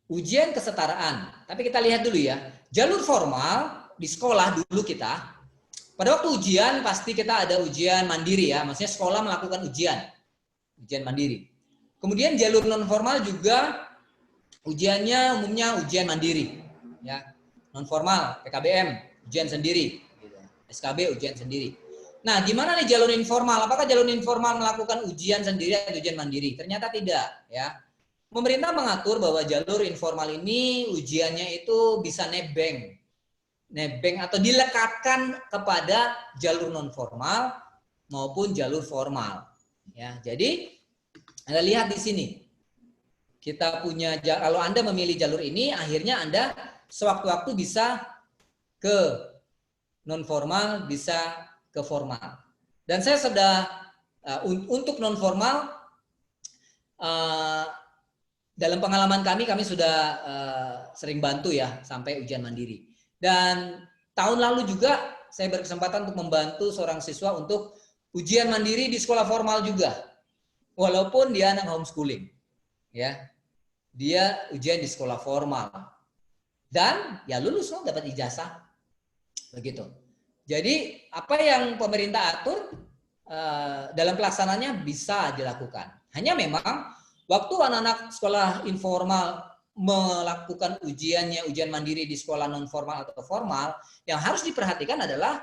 ujian kesetaraan. Tapi kita lihat dulu ya. Jalur formal di sekolah dulu kita, pada waktu ujian pasti kita ada ujian mandiri ya, maksudnya sekolah melakukan ujian mandiri. Kemudian jalur non formal juga ujiannya umumnya ujian mandiri, ya, non formal PKBM ujian sendiri, SKB ujian sendiri. Nah, gimana nih jalur informal? Apakah jalur informal melakukan ujian sendiri atau ujian mandiri? Ternyata tidak, ya. Pemerintah mengatur bahwa jalur informal ini ujiannya itu bisa nebeng atau dilekatkan kepada jalur non formal maupun jalur formal. Ya, jadi Anda lihat di sini. Kita punya, kalau Anda memilih jalur ini, akhirnya Anda sewaktu-waktu bisa ke non formal, bisa ke formal. Dan saya sudah untuk non formal dalam pengalaman kami sudah sering bantu ya sampai ujian mandiri. Dan tahun lalu juga saya berkesempatan untuk membantu seorang siswa untuk ujian mandiri di sekolah formal juga. Walaupun dia anak homeschooling. Ya. Dia ujian di sekolah formal. Dan ya lulus loh, dapat ijazah. Begitu. Jadi apa yang pemerintah atur dalam pelaksanaannya bisa dilakukan. Hanya memang waktu anak-anak sekolah informal melakukan ujian mandiri di sekolah non formal atau formal, yang harus diperhatikan adalah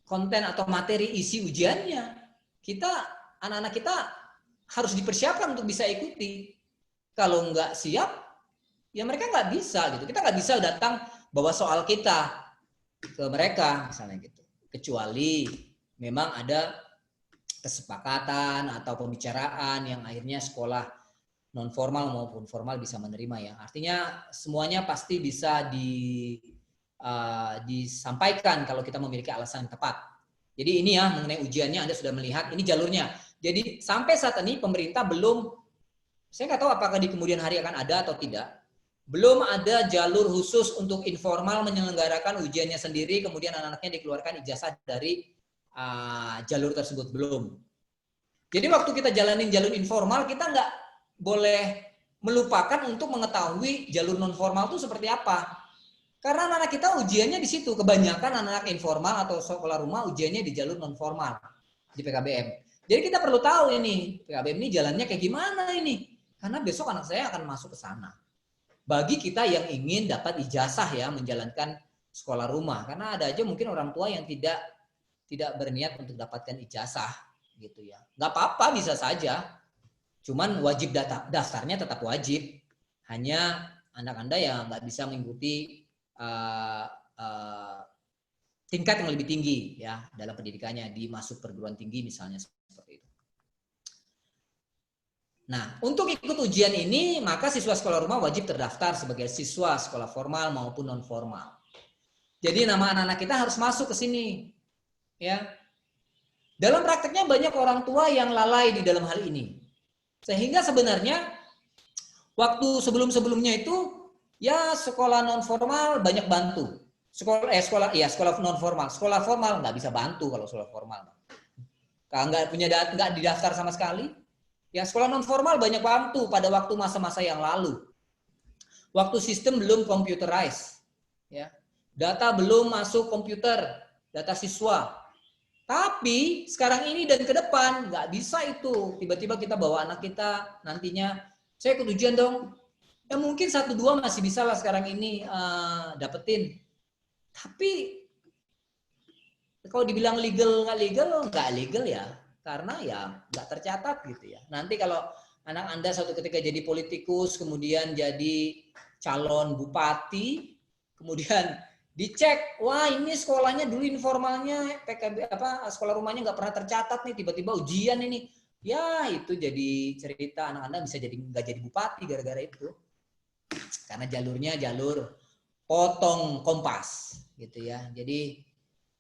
konten atau materi isi ujiannya. Anak-anak kita harus dipersiapkan untuk bisa ikuti. Kalau nggak siap, ya mereka nggak bisa gitu. Kita nggak bisa datang bawa soal kita ke mereka misalnya gitu. Kecuali memang ada kesepakatan atau pembicaraan yang akhirnya sekolah non formal maupun formal bisa menerima ya. Artinya semuanya pasti bisa disampaikan kalau kita memiliki alasan yang tepat. Jadi ini ya mengenai ujiannya Anda sudah melihat ini jalurnya. Jadi sampai saat ini pemerintah belum, saya nggak tahu apakah di kemudian hari akan ada atau tidak, belum ada jalur khusus untuk informal menyelenggarakan ujiannya sendiri, kemudian anak-anaknya dikeluarkan ijazah dari jalur tersebut, belum. Jadi waktu kita jalanin jalur informal, kita nggak boleh melupakan untuk mengetahui jalur non formal itu seperti apa. Karena anak-anak kita ujiannya di situ, kebanyakan anak-anak informal atau sekolah rumah ujiannya di jalur non formal di PKBM. Jadi kita perlu tahu ini PKBM ini jalannya kayak gimana ini, karena besok anak saya akan masuk ke sana. Bagi kita yang ingin dapat ijazah ya menjalankan sekolah rumah, karena ada aja mungkin orang tua yang tidak berniat untuk dapatkan ijazah gitu ya. Nggak apa-apa, bisa saja. Cuman wajib daftarnya tetap wajib. Hanya anak Anda yang nggak bisa mengikuti tingkat yang lebih tinggi ya dalam pendidikannya di masuk perguruan tinggi misalnya seperti itu. Nah, untuk ikut ujian ini maka siswa sekolah rumah wajib terdaftar sebagai siswa sekolah formal maupun non formal. Jadi nama anak-anak kita harus masuk ke sini. Ya. Dalam prakteknya banyak orang tua yang lalai di dalam hal ini. Sehingga sebenarnya waktu sebelum-sebelumnya itu ya sekolah non formal banyak bantu. Sekolah non formal. Sekolah formal nggak bisa bantu kalau sekolah formal. Kalau nggak didaftar sama sekali. Ya sekolah non formal banyak bantu pada waktu masa-masa yang lalu. Waktu sistem belum computerized. Ya. Data belum masuk komputer, data siswa. Tapi sekarang ini dan ke depan nggak bisa itu. Tiba-tiba kita bawa anak kita nantinya, saya ikut ujian dong. Ya mungkin 1-2 masih bisa lah sekarang ini dapetin. Tapi kalau dibilang legal nggak legal ya. Karena ya nggak tercatat gitu ya. Nanti kalau anak Anda suatu ketika jadi politikus, kemudian jadi calon bupati, kemudian dicek, wah ini sekolahnya dulu informalnya PKB sekolah rumahnya nggak pernah tercatat nih, tiba-tiba ujian ini, ya itu jadi cerita anak Anda bisa jadi nggak jadi bupati gara-gara itu, karena jalurnya jalur potong kompas gitu ya. Jadi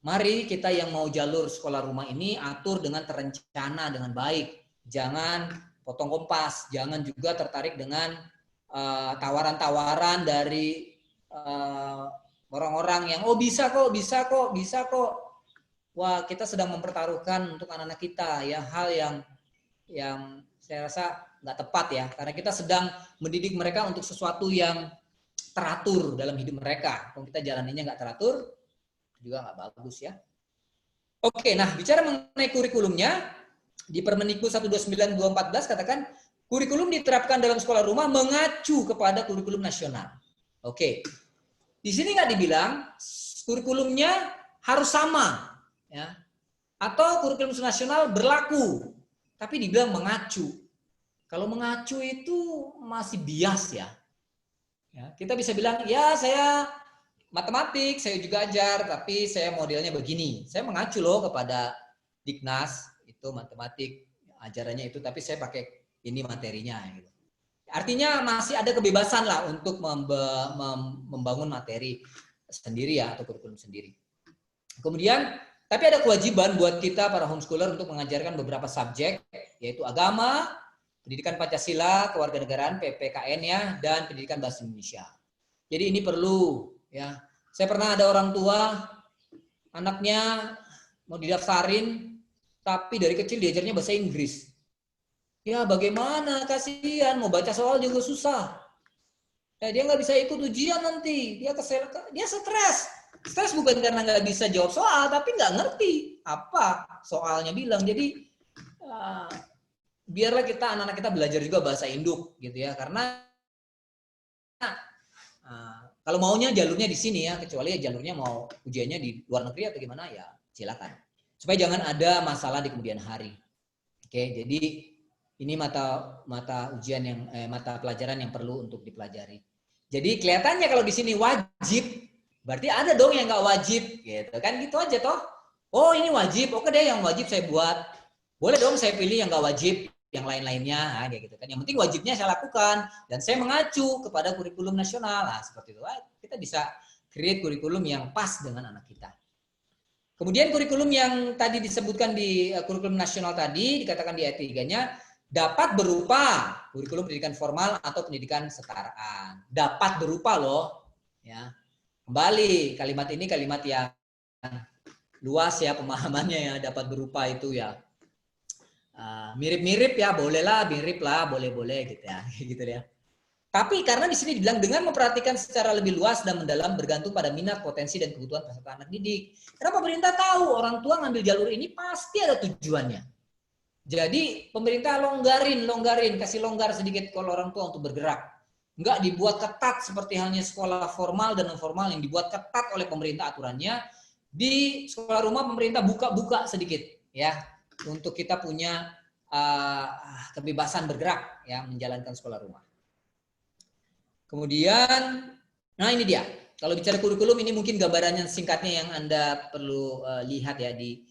mari kita yang mau jalur sekolah rumah ini atur dengan terencana dengan baik, jangan potong kompas, jangan juga tertarik dengan tawaran-tawaran dari orang-orang yang bisa kok. Wah, kita sedang mempertaruhkan untuk anak-anak kita ya hal yang saya rasa nggak tepat ya, karena kita sedang mendidik mereka untuk sesuatu yang teratur dalam hidup mereka. Kalau kita jalaninnya nggak teratur, juga nggak bagus ya. Oke, nah bicara mengenai kurikulumnya di Permendikbud 129/2014 katakan kurikulum diterapkan dalam sekolah rumah mengacu kepada kurikulum nasional. Oke. Di sini nggak dibilang kurikulumnya harus sama, ya. Atau kurikulum nasional berlaku, tapi dibilang mengacu. Kalau mengacu itu masih bias ya. Kita bisa bilang, ya saya matematik, saya juga ajar, tapi saya modelnya begini. Saya mengacu loh kepada Diknas, itu matematik, ajarannya itu, tapi saya pakai ini materinya. Gitu. Artinya masih ada kebebasan lah untuk membangun materi sendiri ya, atau kurikulum sendiri. Kemudian, tapi ada kewajiban buat kita para homeschooler untuk mengajarkan beberapa subjek, yaitu agama, pendidikan Pancasila, kewarganegaraan, PPKN ya, dan pendidikan bahasa Indonesia. Jadi ini perlu ya. Saya pernah ada orang tua, anaknya mau didaftarin, tapi dari kecil diajarnya bahasa Inggris. Ya bagaimana, kasihan, mau baca soal juga susah. Dia nggak bisa ikut ujian nanti, dia stres. Stres bukan karena nggak bisa jawab soal, tapi nggak ngerti apa soalnya bilang. Jadi biarlah kita anak-anak kita belajar juga bahasa induk gitu ya, karena kalau maunya jalurnya di sini ya, kecuali ya jalurnya mau ujiannya di luar negeri atau gimana ya silakan. Supaya jangan ada masalah di kemudian hari. Oke, jadi ini mata ujian yang mata pelajaran yang perlu untuk dipelajari. Jadi kelihatannya kalau di sini wajib, berarti ada dong yang nggak wajib, gitu kan? Gitu aja toh. Oh ini wajib, oke deh yang wajib saya buat. Boleh dong saya pilih yang nggak wajib, yang lain-lainnya, kayak gitu kan. Yang penting wajibnya saya lakukan dan saya mengacu kepada kurikulum nasional. Nah, seperti itu. Kita bisa create kurikulum yang pas dengan anak kita. Kemudian kurikulum yang tadi disebutkan di kurikulum nasional tadi, dikatakan di ayat 3-nya, dapat berupa kurikulum pendidikan formal atau pendidikan kesetaraan. Dapat berupa loh. Ya. Kembali, kalimat ini kalimat yang luas ya pemahamannya ya, dapat berupa itu ya. Mirip-mirip ya, bolehlah, mirip lah, boleh-boleh gitu ya, gitu ya. Tapi karena di sini dibilang dengan memperhatikan secara lebih luas dan mendalam bergantung pada minat, potensi dan kebutuhan peserta anak didik. Karena pemerintah tahu orang tua ngambil jalur ini pasti ada tujuannya. Jadi pemerintah longgarin, kasih longgar sedikit kalau orang tua untuk bergerak. Enggak dibuat ketat seperti halnya sekolah formal dan non formal yang dibuat ketat oleh pemerintah aturannya. Di sekolah rumah pemerintah buka-buka sedikit ya. Untuk kita punya kebebasan bergerak ya menjalankan sekolah rumah. Kemudian, nah ini dia. Kalau bicara kurikulum ini mungkin gambarannya singkatnya yang Anda perlu lihat ya di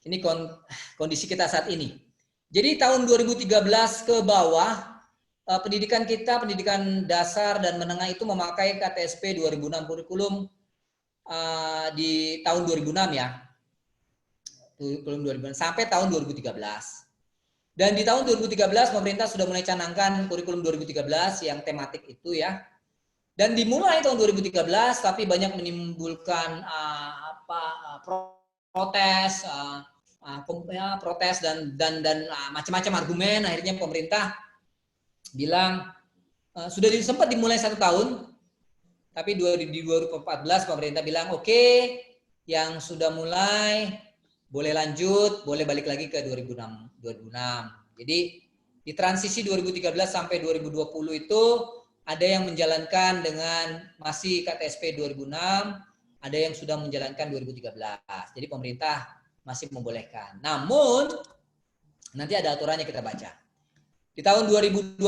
ini kondisi kita saat ini. Jadi tahun 2013 ke bawah pendidikan kita, pendidikan dasar dan menengah itu memakai KTSP 2006 kurikulum di tahun 2006 ya. Kurikulum 2006 sampai tahun 2013. Dan di tahun 2013 pemerintah sudah mulai canangkan kurikulum 2013 yang tematik itu ya. Dan dimulai tahun 2013 tapi banyak menimbulkan protes dan macam-macam argumen. Akhirnya pemerintah bilang sudah sempat dimulai 1 tahun, tapi di 2014 pemerintah bilang oke, yang sudah mulai boleh lanjut, boleh balik lagi ke 2006. Jadi di transisi 2013 sampai 2020 itu ada yang menjalankan dengan masih KTSP 2006, ada yang sudah menjalankan 2013. Jadi pemerintah masih membolehkan. Namun nanti ada aturannya kita baca. Di tahun 2020,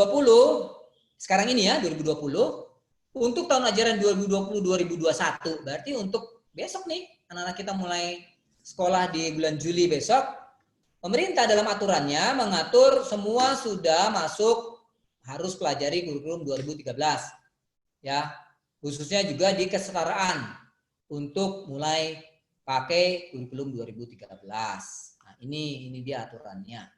sekarang ini ya 2020, untuk tahun ajaran 2020-2021, berarti untuk besok nih anak-anak kita mulai sekolah di bulan Juli besok, pemerintah dalam aturannya mengatur semua sudah masuk harus pelajari kurikulum 2013. Ya, khususnya juga di kesetaraan untuk mulai pakai kurikulum 2013. Nah, ini dia aturannya.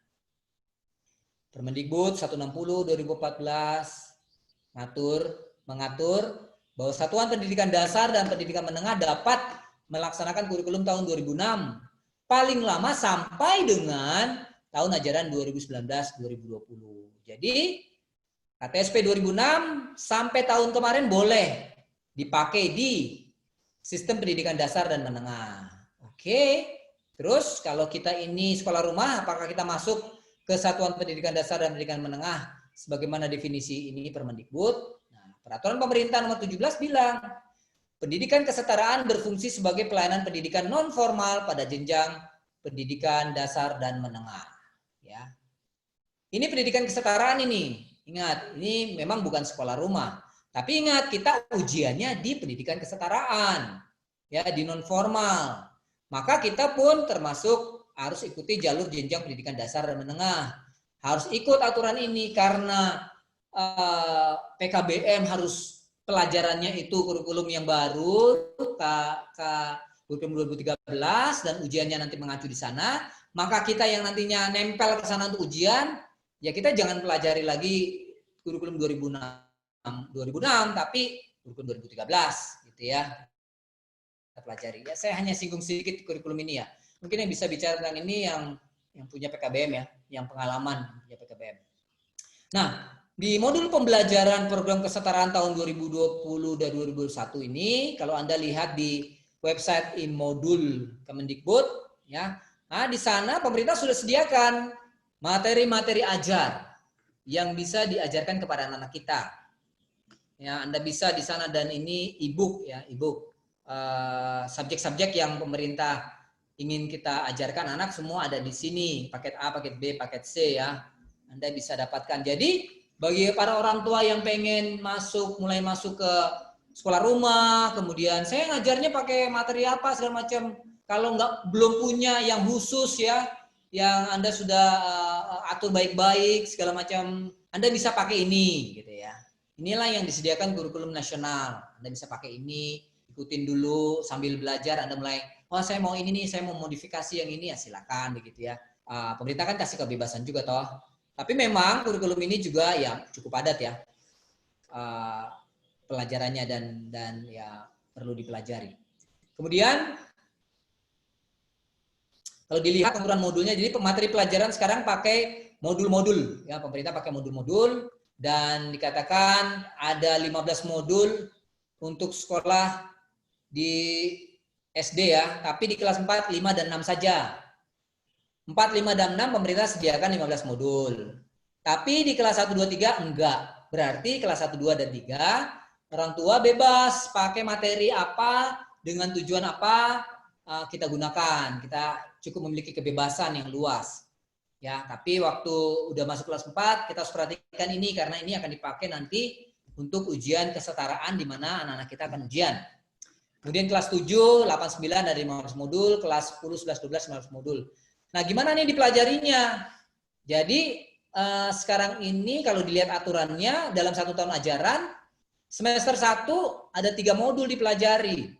Permendikbud 160 2014 mengatur bahwa satuan pendidikan dasar dan pendidikan menengah dapat melaksanakan kurikulum tahun 2006 paling lama sampai dengan tahun ajaran 2019-2020. Jadi KTSP 2006 sampai tahun kemarin boleh dipakai di sistem pendidikan dasar dan menengah. Oke. Terus kalau kita ini sekolah rumah, apakah kita masuk ke satuan pendidikan dasar dan pendidikan menengah sebagaimana definisi ini Permendikbud? Nah, peraturan pemerintah nomor 17 bilang pendidikan kesetaraan berfungsi sebagai pelayanan pendidikan non formal pada jenjang pendidikan dasar dan menengah. Ya. Ini pendidikan kesetaraan ini. Ingat, ini memang bukan sekolah rumah. Tapi ingat, kita ujiannya di pendidikan kesetaraan. Ya, di non formal. Maka kita pun termasuk harus ikuti jalur jenjang pendidikan dasar dan menengah. Harus ikut aturan ini karena PKBM harus pelajarannya itu kurikulum yang baru, kurikulum 2013 dan ujiannya nanti mengacu di sana. Maka kita yang nantinya nempel ke sana untuk ujian, ya kita jangan pelajari lagi kurikulum 2006 tapi kurikulum 2013 gitu ya. Kita pelajari. Ya saya hanya singgung sedikit kurikulum ini ya. Mungkin yang bisa bicara tentang ini yang punya PKBM ya, yang pengalaman punya PKBM. Nah, di modul pembelajaran program kesetaraan tahun 2020 dan 2021 ini, kalau Anda lihat di website InModul Kemendikbud, ya, nah di sana pemerintah sudah sediakan materi-materi ajar yang bisa diajarkan kepada anak-anak kita. Ya, Anda bisa di sana dan ini e-book ya, e-book. Subjek-subjek yang pemerintah ingin kita ajarkan anak semua ada di sini, paket A, paket B, paket C ya. Anda bisa dapatkan. Jadi bagi para orang tua yang pengen mulai masuk ke sekolah rumah, kemudian saya ngajarnya pakai materi apa segala macam. Kalau belum punya yang khusus ya, yang Anda sudah atur baik-baik segala macam, Anda bisa pakai ini gitu ya. Inilah yang disediakan kurikulum nasional. Anda bisa pakai ini, ikutin dulu sambil belajar. Anda mulai, oh saya mau ini nih, saya mau modifikasi yang ini ya silakan begitu ya. Pemerintah kan kasih kebebasan juga toh. Tapi memang kurikulum ini juga ya cukup padat ya pelajarannya dan ya perlu dipelajari. Kemudian kalau dilihat aturan modulnya, jadi materi pelajaran sekarang pakai modul-modul ya, pemerintah pakai modul-modul dan dikatakan ada 15 modul untuk sekolah di SD ya, tapi di kelas 4, 5 dan 6 saja. 4, 5 dan 6 pemerintah sediakan 15 modul. Tapi di kelas 1, 2, 3 enggak. Berarti kelas 1, 2 dan 3 orang tua bebas pakai materi apa dengan tujuan apa kita gunakan. Kita cukup memiliki kebebasan yang luas. Ya, tapi waktu udah masuk kelas 4 kita harus perhatikan ini karena ini akan dipakai nanti untuk ujian kesetaraan di mana anak-anak kita akan ujian. Kemudian kelas 7, 8, 9 ada 15 modul, kelas 10, 11, 12 15 modul. Nah, gimana nih dipelajarinya? Jadi sekarang ini kalau dilihat aturannya dalam 1 tahun ajaran semester 1 ada 3 modul dipelajari.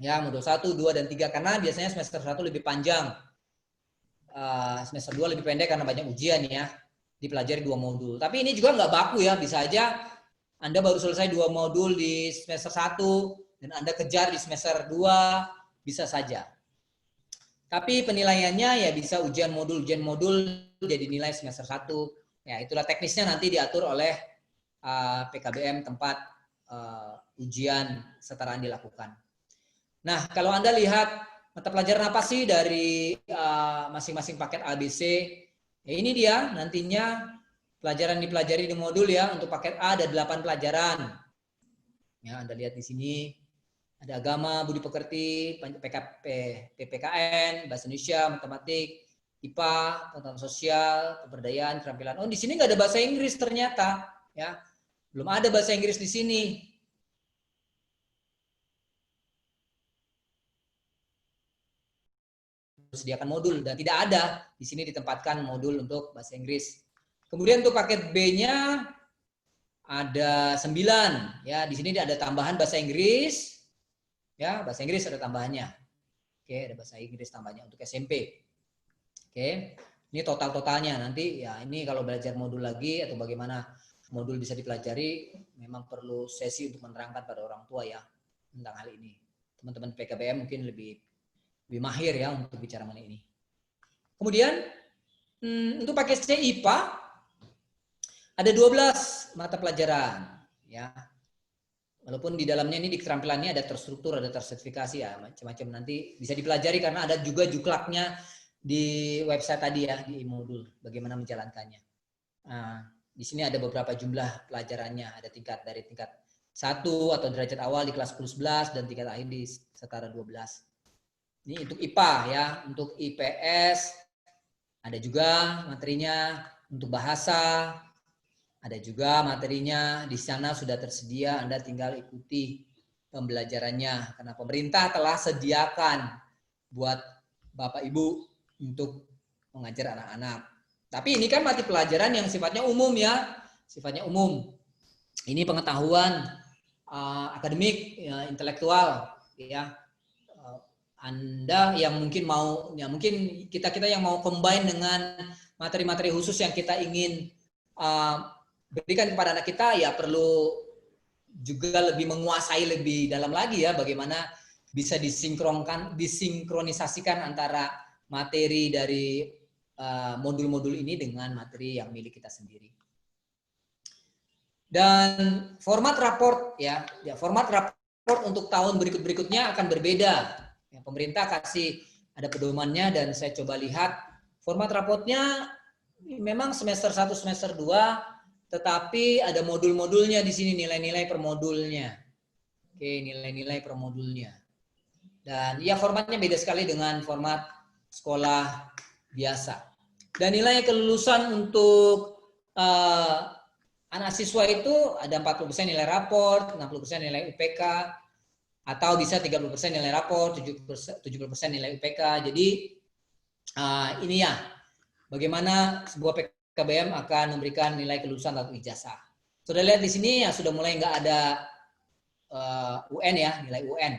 Ya, modul 1, 2 dan 3 karena biasanya semester 1 lebih panjang. Semester 2 lebih pendek karena banyak ujian ya. Dipelajari 2 modul. Tapi ini juga nggak baku ya, bisa aja Anda baru selesai 2 modul di semester 1 dan Anda kejar di semester 2, bisa saja. Tapi penilaiannya ya bisa ujian modul jadi nilai semester 1. Ya, itulah teknisnya nanti diatur oleh PKBM tempat ujian kesetaraan dilakukan. Nah, kalau Anda lihat mata pelajaran apa sih dari masing-masing paket ABC? Ya, ini dia nantinya pelajaran dipelajari di modul ya. Untuk paket A ada 8 pelajaran. Ya, Anda lihat di sini. Ada agama, budi pekerti, PPKN, bahasa Indonesia, matematik, IPA, pengetahuan sosial, pemberdayaan, keterampilan. Oh, di sini nggak ada bahasa Inggris ternyata, ya. Belum ada bahasa Inggris di sini. Sediakan modul dan tidak ada di sini ditempatkan modul untuk bahasa Inggris. Kemudian untuk paket B-nya ada 9, ya. Di sini ada tambahan bahasa Inggris. Ya, bahasa Inggris ada tambahannya. Oke, ada bahasa Inggris tambahannya untuk SMP. Oke, ini total-totalnya nanti ya ini kalau belajar modul lagi atau bagaimana modul bisa dipelajari memang perlu sesi untuk menerangkan pada orang tua ya tentang hal ini. Teman-teman PKBM mungkin lebih mahir ya untuk bicara mengenai ini. Kemudian untuk paket C IPA ada 12 mata pelajaran ya. Walaupun di dalamnya ini di keterampilannya ada terstruktur, ada tersertifikasi ya, macam-macam nanti bisa dipelajari karena ada juga juklaknya di website tadi ya, di modul bagaimana menjalankannya. Nah, di sini ada beberapa jumlah pelajarannya, ada dari tingkat atau derajat awal di kelas 10-11 dan tingkat akhir di setara 12. Ini untuk IPA ya, untuk IPS ada juga materinya, untuk bahasa ada juga materinya, di sana sudah tersedia, Anda tinggal ikuti pembelajarannya karena pemerintah telah sediakan buat Bapak Ibu untuk mengajar anak-anak. Tapi ini kan mata pelajaran yang sifatnya umum ya, sifatnya umum. Ini pengetahuan akademik, ya, intelektual, ya. Anda yang mungkin mau, ya mungkin kita yang mau combine dengan materi-materi khusus yang kita ingin berikan kepada anak kita, ya perlu juga lebih menguasai lebih dalam lagi ya, bagaimana bisa disinkronisasikan antara materi dari modul-modul ini dengan materi yang milik kita sendiri. Dan format raport ya format raport untuk tahun berikutnya akan berbeda. Ya, pemerintah kasih ada pedomannya dan saya coba lihat format raportnya memang semester 1, semester 2, tetapi ada modul-modulnya di sini, nilai-nilai per modulnya. Oke, nilai-nilai per modulnya. Dan ya formatnya beda sekali dengan format sekolah biasa. Dan nilai kelulusan untuk anak siswa itu ada 40% nilai raport, 60% nilai UPK, atau bisa 30% nilai raport, 70% nilai UPK. Jadi ini ya, bagaimana sebuah PKBM akan memberikan nilai kelulusan atau ijazah. Sudah lihat di sini ya, sudah mulai nggak ada UN ya, nilai UN.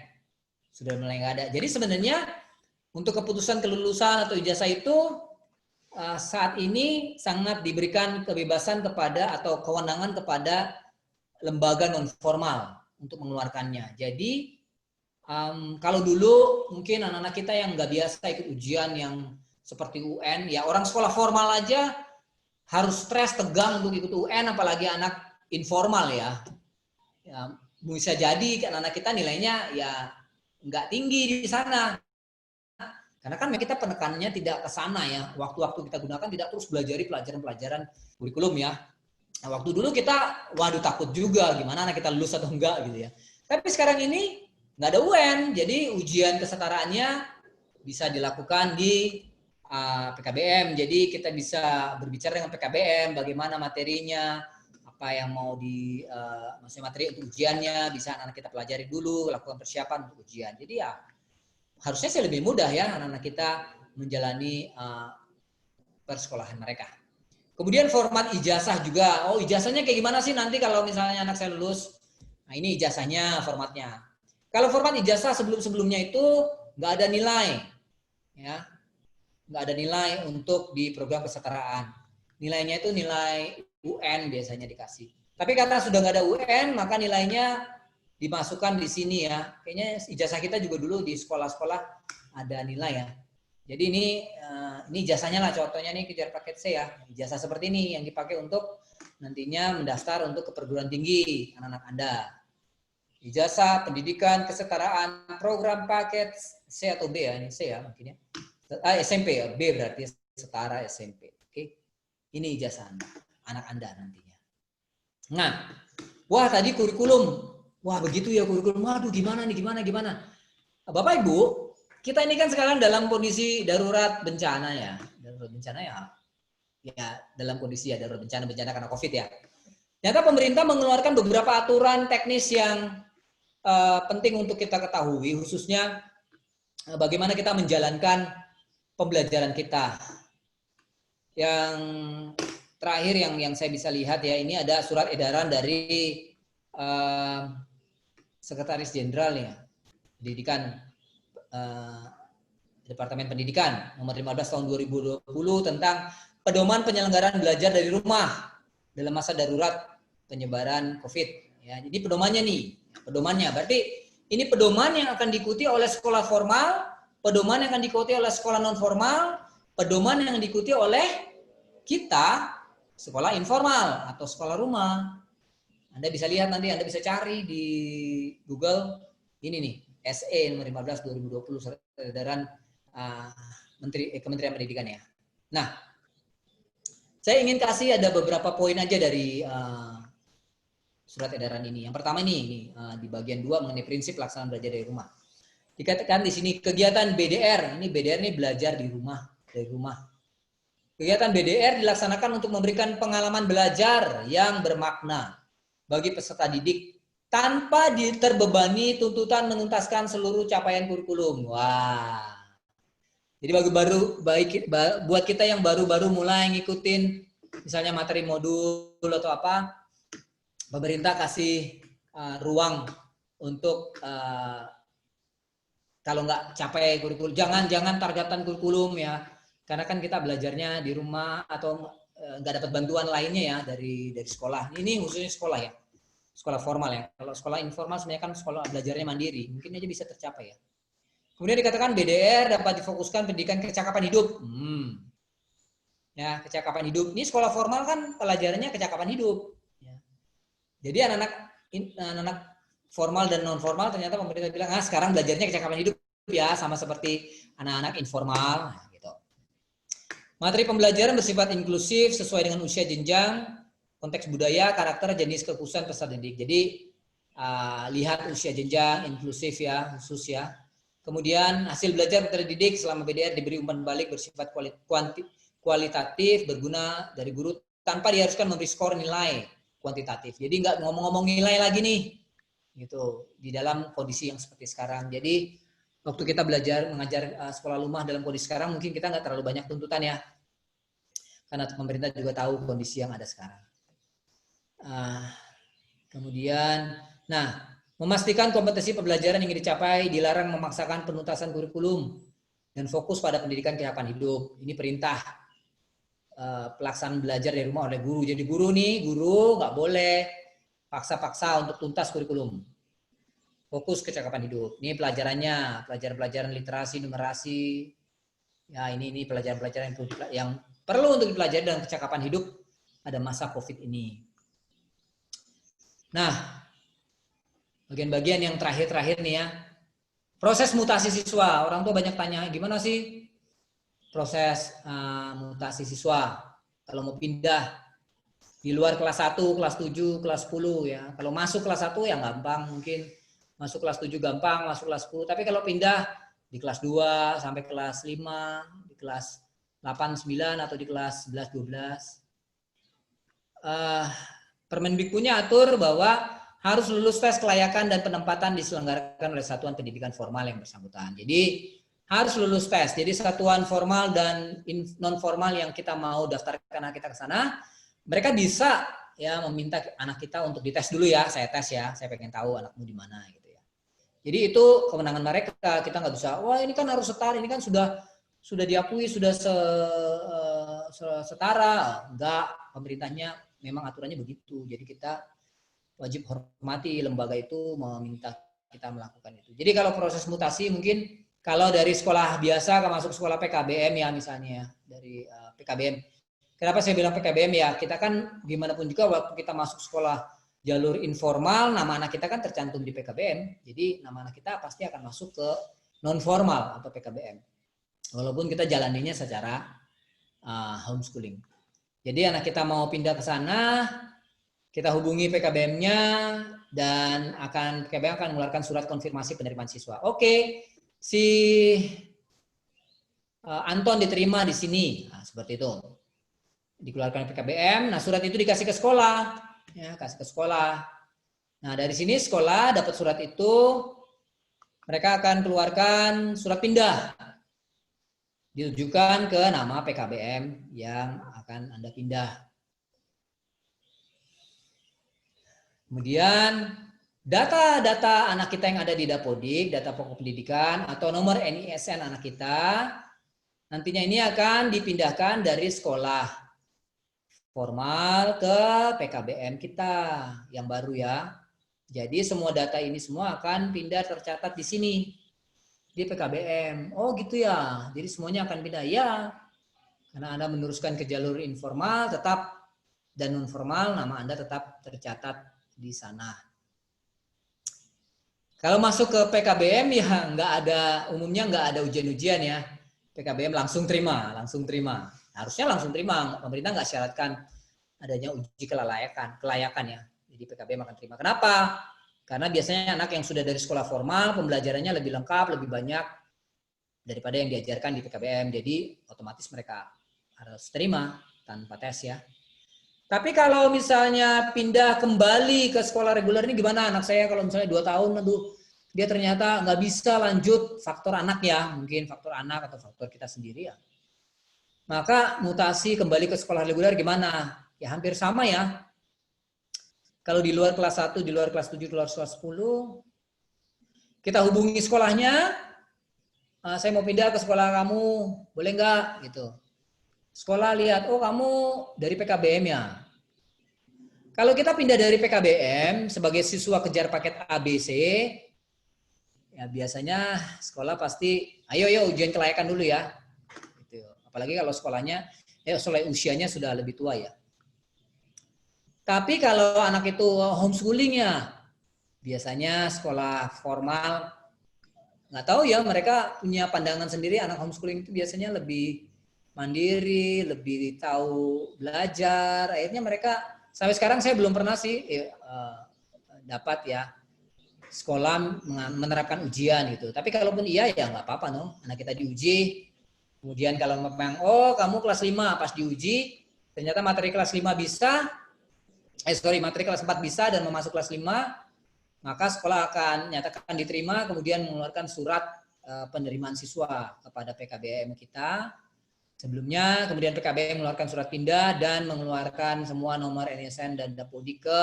Sudah mulai nggak ada. Jadi sebenarnya untuk keputusan kelulusan atau ijazah itu saat ini sangat diberikan kebebasan kepada atau kewenangan kepada lembaga non formal untuk mengeluarkannya. Jadi kalau dulu mungkin anak-anak kita yang nggak biasa ikut ujian yang seperti UN, ya orang sekolah formal aja harus stres tegang untuk ikut UN, apalagi anak informal ya. Ya bisa jadi anak-anak kita nilainya ya nggak tinggi di sana. Karena kan kita penekanannya tidak ke sana ya. Waktu-waktu kita gunakan tidak terus belajari pelajaran-pelajaran kurikulum ya. Nah, waktu dulu kita waduh takut juga gimana anak kita lulus atau enggak gitu ya. Tapi sekarang ini nggak ada UN, jadi ujian kesetaraannya bisa dilakukan di PKBM. Jadi kita bisa berbicara dengan PKBM bagaimana materinya, apa yang mau maksudnya materi untuk ujiannya, bisa anak-anak kita pelajari dulu, lakukan persiapan untuk ujian. Jadi ya harusnya sih lebih mudah ya anak-anak kita menjalani persekolahan mereka. Kemudian format ijazah juga. Oh, ijazahnya kayak gimana sih nanti kalau misalnya anak saya lulus? Nah, ini ijazahnya formatnya. Kalau format ijazah sebelum-sebelumnya itu nggak ada nilai. Ya. Nggak ada nilai untuk di program kesetaraan. Nilainya itu nilai UN biasanya dikasih. Tapi karena sudah nggak ada UN, maka nilainya dimasukkan di sini ya. Kayaknya ijazah kita juga dulu di sekolah-sekolah ada nilai ya. Jadi ini ijazahnya lah, contohnya nih kejar paket C ya. Ijazah seperti ini yang dipakai untuk nantinya mendaftar untuk ke perguruan tinggi anak-anak Anda. Ijazah pendidikan kesetaraan program paket C atau B ya, ini C ya mungkin ya. SMP ya, B berarti setara SMP. Oke. Ini ijazah Anda, anak Anda nantinya. Nah, wah tadi kurikulum. Wah begitu ya kurikulum, waduh gimana nih, gimana. Bapak Ibu, kita ini kan sekarang dalam kondisi darurat bencana ya. Darurat bencana ya dalam kondisi ya darurat bencana karena COVID ya. Ternyata pemerintah mengeluarkan beberapa aturan teknis yang penting untuk kita ketahui, khususnya bagaimana kita menjalankan pembelajaran kita. Yang terakhir yang saya bisa lihat ya, ini ada surat edaran dari Sekretaris Jenderal ya, Pendidikan Departemen Pendidikan nomor 15 tahun 2020 tentang pedoman penyelenggaraan belajar dari rumah dalam masa darurat penyebaran COVID. Ya, jadi pedomannya nih, pedomannya berarti ini pedoman yang akan diikuti oleh sekolah formal, pedoman yang akan diikuti oleh sekolah non formal, pedoman yang diikuti oleh kita sekolah informal atau sekolah rumah. Anda bisa lihat nanti, Anda bisa cari di Google ini nih, SE nomor 15 2020 surat edaran Kementerian Pendidikan ya. Nah, saya ingin kasih ada beberapa poin aja dari surat edaran ini. Yang pertama ini di bagian 2 mengenai prinsip pelaksanaan belajar dari rumah. Dikatakan di sini kegiatan BDR, ini BDR ini belajar di rumah, dari rumah. Kegiatan BDR dilaksanakan untuk memberikan pengalaman belajar yang bermakna bagi peserta didik tanpa terbebani tuntutan menuntaskan seluruh capaian kurikulum. Wah. Jadi buat kita yang baru-baru mulai ngikutin misalnya materi modul atau apa, pemerintah kasih ruang untuk kalau nggak capai kurikulum, jangan targetan kurikulum ya, karena kan kita belajarnya di rumah atau nggak dapat bantuan lainnya ya dari sekolah. Ini khususnya sekolah ya, sekolah formal ya. Kalau sekolah informal sebenarnya kan sekolah belajarnya mandiri, mungkin aja bisa tercapai ya. Kemudian dikatakan BDR dapat difokuskan pendidikan kecakapan hidup. Ya, kecakapan hidup. Ini sekolah formal kan pelajarannya kecakapan hidup. Ya. Jadi anak-anak formal dan non formal ternyata pemerintah bilang, sekarang belajarnya kecakapan hidup ya, sama seperti anak-anak informal. Nah, gitu. Materi pembelajaran bersifat inklusif sesuai dengan usia jenjang, konteks budaya, karakter, jenis kekhususan peserta didik. Jadi lihat usia jenjang, inklusif ya, khusus ya. Kemudian hasil belajar peserta didik selama BDR diberi umpan balik bersifat kualitatif, berguna dari guru tanpa diharuskan memberi skor nilai kuantitatif. Jadi nggak ngomong-ngomong nilai lagi nih, gitu di dalam kondisi yang seperti sekarang. Jadi waktu kita belajar mengajar sekolah rumah dalam kondisi sekarang mungkin kita nggak terlalu banyak tuntutan ya, karena pemerintah juga tahu kondisi yang ada sekarang. Kemudian, memastikan kompetensi pembelajaran yang ingin dicapai, dilarang memaksakan penuntasan kurikulum dan fokus pada pendidikan kecakapan hidup. Ini perintah pelaksanaan belajar dari rumah oleh guru. Jadi guru nggak boleh paksa-paksa untuk tuntas kurikulum. Fokus kecakapan hidup. Ini pelajarannya, pelajaran literasi, numerasi. Ya, ini pelajaran-pelajaran yang perlu untuk dipelajari dalam kecakapan hidup pada masa COVID ini. Nah, bagian-bagian yang terakhir nih ya. Proses mutasi siswa. Orang tua banyak tanya, gimana sih proses mutasi siswa kalau mau pindah di luar kelas 1, kelas 7, kelas 10 ya. Kalau masuk kelas 1 ya gampang, mungkin masuk kelas 7 gampang, masuk kelas 10. Tapi kalau pindah di kelas 2 sampai kelas 5, di kelas 8, 9 atau di kelas 11, 12. Permendikbudnya atur bahwa harus lulus tes kelayakan dan penempatan diselenggarakan oleh satuan pendidikan formal yang bersangkutan. Jadi harus lulus tes. Jadi satuan formal dan non formal yang kita mau daftarkan anak kita ke sana, mereka bisa ya meminta anak kita untuk dites dulu ya. Saya tes ya, saya pengen tahu anakmu di mana gitu ya. Jadi itu kewenangan mereka. Kita nggak bisa, wah ini kan harus setara, ini kan sudah diakui, sudah setara. Enggak, pemerintahnya memang aturannya begitu. Jadi kita wajib hormati lembaga itu meminta kita melakukan itu. Jadi kalau proses mutasi mungkin kalau dari sekolah biasa masuk sekolah PKBM ya misalnya dari PKBM. Kenapa saya bilang PKBM ya? Kita kan gimana pun juga waktu kita masuk sekolah jalur informal, nama anak kita kan tercantum di PKBM. Jadi nama anak kita pasti akan masuk ke non formal atau PKBM. Walaupun kita jalaninya secara homeschooling. Jadi anak kita mau pindah ke sana, kita hubungi PKBM-nya dan PKBM akan mengeluarkan surat konfirmasi penerimaan siswa. Oke, si Anton diterima di sini, seperti itu. Dikeluarkan PKBM, nah surat itu dikasih ke sekolah, ya kasih ke sekolah. Nah dari sini sekolah dapat surat itu, mereka akan keluarkan surat pindah, ditujukan ke nama PKBM yang akan Anda pindah. Kemudian data-data anak kita yang ada di Dapodik, data pokok pendidikan atau nomor NISN anak kita, nantinya ini akan dipindahkan dari sekolah formal ke PKBM kita yang baru ya. Jadi semua data ini semua akan pindah tercatat di sini di PKBM. Oh gitu ya. Jadi semuanya akan pindah ya. Karena Anda meneruskan ke jalur informal tetap dan non formal, nama Anda tetap tercatat di sana. Kalau masuk ke PKBM ya umumnya nggak ada ujian-ujian ya. PKBM langsung terima. Harusnya langsung terima. Pemerintah nggak syaratkan adanya uji kelayakan ya. Jadi di PKBM akan terima. Kenapa? Karena biasanya anak yang sudah dari sekolah formal, pembelajarannya lebih lengkap, lebih banyak daripada yang diajarkan di PKBM. Jadi otomatis mereka harus terima tanpa tes ya. Tapi kalau misalnya pindah kembali ke sekolah reguler ini gimana? Anak saya kalau misalnya 2 tahun, aduh, dia ternyata nggak bisa lanjut, faktor anak ya, mungkin faktor anak atau faktor kita sendiri ya. Maka mutasi kembali ke sekolah reguler gimana? Ya hampir sama ya. Kalau di luar kelas 1, di luar kelas 7, di luar kelas 10, kita hubungi sekolahnya, saya mau pindah ke sekolah kamu, boleh nggak? Gitu. Sekolah lihat, oh kamu dari PKBM ya. Kalau kita pindah dari PKBM sebagai siswa kejar paket ABC, ya biasanya sekolah pasti, ayo ujian kelayakan dulu ya. Gitu. Apalagi kalau sekolahnya, soalnya usianya sudah lebih tua ya. Tapi kalau anak itu homeschooling ya, biasanya sekolah formal, nggak tahu ya, mereka punya pandangan sendiri. Anak homeschooling itu biasanya lebih mandiri, lebih tahu belajar. Akhirnya mereka, sampai sekarang saya belum pernah sih dapat ya sekolah menerapkan ujian gitu. Tapi kalaupun iya ya nggak apa-apa no, anak kita diuji. Kemudian kalau memang, oh kamu kelas 5 pas diuji, ternyata materi kelas 5 bisa, materi kelas 4 bisa dan mau masuk kelas 5, maka sekolah akan nyatakan diterima, kemudian mengeluarkan surat penerimaan siswa kepada PKBM kita. Sebelumnya, kemudian PKBM mengeluarkan surat pindah dan mengeluarkan semua nomor NISN dan Dapodik ke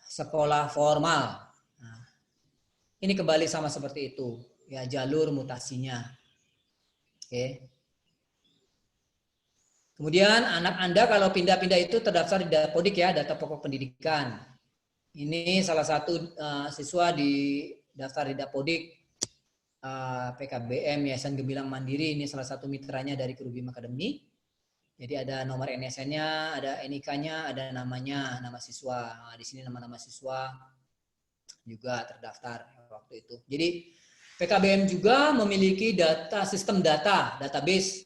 sekolah formal. Nah, ini kembali sama seperti itu, ya jalur mutasinya. Oke. Kemudian anak Anda kalau pindah-pindah itu terdaftar di Dapodik ya, data pokok pendidikan. Ini salah satu siswa di daftar di Dapodik PKBM Yayasan Gemilang Mandiri, ini salah satu mitranya dari Kerubium Academy. Jadi ada nomor NSN-nya, ada NIK-nya, ada namanya, nama siswa. Nah, di sini nama-nama siswa juga terdaftar waktu itu. Jadi PKBM juga memiliki sistem database